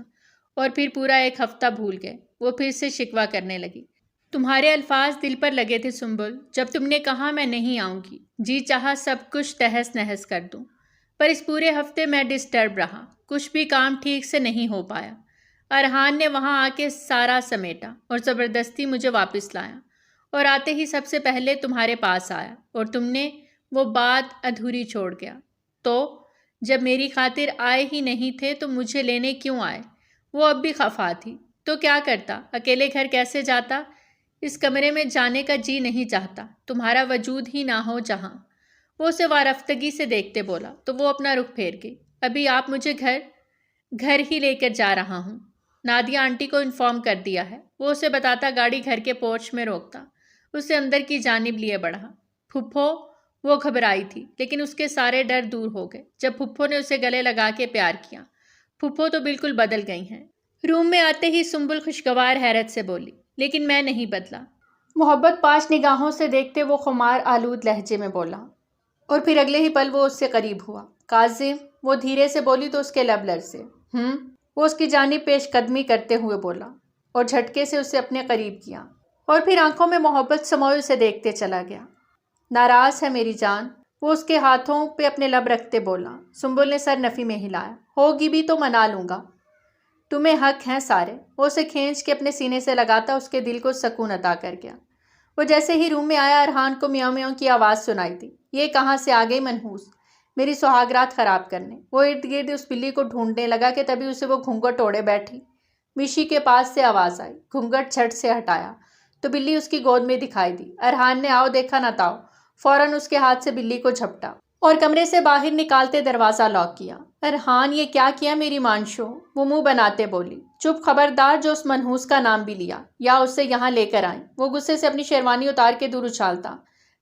اور پھر پورا 1 ہفتہ بھول گئے۔ وہ پھر سے شکوہ کرنے لگی۔ تمہارے الفاظ دل پر لگے تھے سنبل، جب تم نے کہا میں نہیں آؤں گی، جی چاہا سب کچھ تہس نہس کر دوں، پر اس پورے ہفتے میں ڈسٹرب رہا، کچھ بھی کام ٹھیک سے نہیں ہو پایا۔ ارحان نے وہاں آ کے سارا سمیٹا اور زبردستی مجھے واپس لایا، اور آتے ہی سب سے پہلے تمہارے پاس آیا، اور تم نے وہ بات ادھوری چھوڑ گیا۔ تو جب میری خاطر آئے ہی نہیں تھے تو مجھے لینے کیوں آئے؟ وہ اب بھی خفا تھی۔ تو کیا کرتا، اکیلے گھر کیسے جاتا؟ اس کمرے میں جانے کا جی نہیں چاہتا، تمہارا وجود ہی نہ ہو جہاں۔ وہ اسے وارفتگی سے دیکھتے بولا تو وہ اپنا رخ پھیر گئی۔ ابھی آپ مجھے گھر ہی لے کر جا رہا ہوں، نادیہ آنٹی کو انفارم کر دیا ہے، وہ اسے بتاتا گاڑی گھر کے پورچ میں روکتا اسے اندر کی جانب لیے بڑھا۔ پھپھو، وہ گھبرائی تھی لیکن اس کے سارے ڈر دور ہو گئے جب پھپھو نے اسے گلے لگا کے پیار کیا۔ پھپھو تو بالکل بدل گئی ہیں۔ روم میں آتے ہی سنبل خوشگوار حیرت سے بولی، لیکن میں نہیں بدلا۔ محبت پاش نگاہوں سے دیکھتے وہ خمار آلود لہجے میں بولا، اور پھر اگلے ہی پل وہ اس سے قریب ہوا۔ کاظم، وہ دھیرے سے بولی تو اس کے لب لرزے۔ وہ اس کی جانب پیش قدمی کرتے ہوئے بولا اور جھٹکے سے اسے اپنے قریب کیا، اور پھر آنکھوں میں محبت سموئے اسے دیکھتے چلا گیا۔ ناراض ہے میری جان؟ وہ اس کے ہاتھوں پہ اپنے لب رکھتے بولا۔ سنبل نے سر نفی میں ہلایا۔ ہوگی بھی تو منا لوں گا، تمہیں حق ہیں سارے۔ وہ اسے کھینچ کے اپنے سینے سے لگاتا اس کے دل کو سکون عطا کر گیا۔ وہ جیسے ہی روم میں آیا ارحان کو میاؤں میاؤں کی آواز سنائی دی۔ یہ کہاں سے آ گئی منحوس، میری سہاگرات خراب کرنے۔ وہ ارد گرد اس بلی کو ڈھونڈنے لگا کہ تبھی اسے وہ گھونگھٹ اوڑے بیٹھی۔ مشی کے پاس سے آواز آئی، گھونگھٹ جھٹ سے ہٹایا تو بلی اس کی گود میں دکھائی دی۔ ارحان نے آؤ دیکھا نہ تاؤ، فوراً اس کے ہاتھ سے بلی کو جھپٹا اور کمرے سے باہر نکالتے دروازہ لاک کیا۔ ارحان، یہ کیا کیا میری مانشو؟ وہ منہ بناتے بولی۔ چپ، خبردار جو اس منحوس کا نام بھی لیا یا اسے یہاں لے کر آئیں۔ وہ غصے سے اپنی شیروانی اتار کے دور اچھالتا،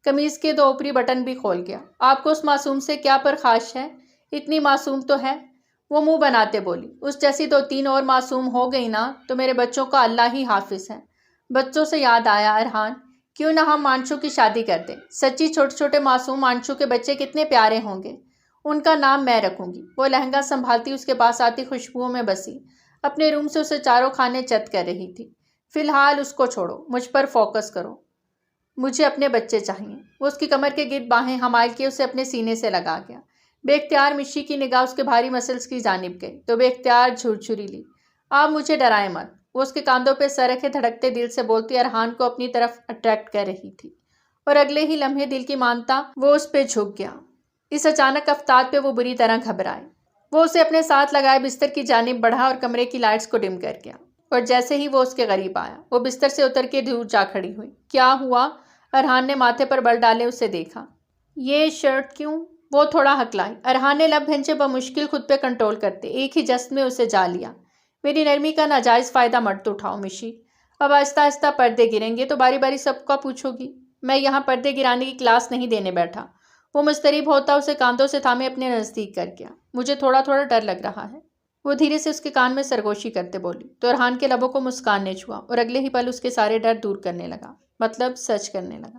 قمیض کے 2 اوپری بٹن بھی کھول گیا۔ آپ کو اس معصوم سے کیا پرخاش ہے؟ اتنی معصوم تو ہے، وہ منہ بناتے بولی۔ اس جیسی 2-3 اور معصوم ہو گئی نا تو میرے بچوں کا اللہ ہی حافظ ہے۔ بچوں سے یاد آیا ارحان، کیوں نہ ہم مانشو کی شادی کر دیں؟ سچی چھوٹے چھوٹے معصوم مانشو کے بچے کتنے پیارے ہوں گے، ان کا نام میں رکھوں گی۔ وہ لہنگا سنبھالتی اس کے پاس آتی خوشبوؤں میں بسی اپنے روم سے اسے چاروں خانے چت کر رہی تھی۔ فی الحال اس کو چھوڑو، مجھ پر فوکس کرو، مجھے اپنے بچے چاہیے۔ وہ اس کی کمر کے گرد باہیں حمال کیے اسے اپنے سینے سے لگا گیا۔ بے اختیار مشی کی نگاہ اس کے بھاری مسلس کی جانب گئی تو بے اختیار جھرجھری لی۔ آپ مجھے ڈرائیں مت، وہ اس کے کاندھوں پہ سر رکھے دھڑکتے دل سے بولتی ارحان کو اپنی طرف اٹریکٹ کر رہی تھی، اور اگلے ہی لمحے دل کی مانتا وہ اس پہ جھک گیا۔ اس اچانک افتاد پہ وہ بری طرح گھبرائے۔ وہ اسے اپنے ساتھ لگائے بستر کی جانب بڑھا اور کمرے کی لائٹس کو ڈم کر گیا، اور جیسے ہی وہ اس کے قریب آیا وہ بستر سے اتر کے دور جا کھڑی ہوئی۔ کیا ہوا؟ ارحان نے ماتھے پر بل ڈالے اسے دیکھا۔ یہ شرٹ کیوں؟ وہ تھوڑا ہکلائی۔ ارحان نے لب بھنچے بمشکل خود پہ کنٹرول کرتے ایک ہی جست میں اسے جا لیا۔ میری نرمی کا ناجائز فائدہ مت اٹھاؤ مشی، اب آہستہ آہستہ پردے گریں گے تو باری باری سب کا پوچھو گی۔ میں یہاں پردے گرانے کی کلاس نہیں دینے بیٹھا۔ وہ مضطرب ہوتا اسے کاندھوں سے تھامے اپنے نزدیک کر گیا۔ مجھے تھوڑا تھوڑا ڈر لگ رہا ہے، وہ دھیرے سے اس کے کان میں سرگوشی کرتے بولی، تو ارحان کے لبوں کو مسکان نے چھوا اور اگلے ہی پل اس کے سارے ڈر دور کرنے لگا، مطلب سچ کرنے لگا۔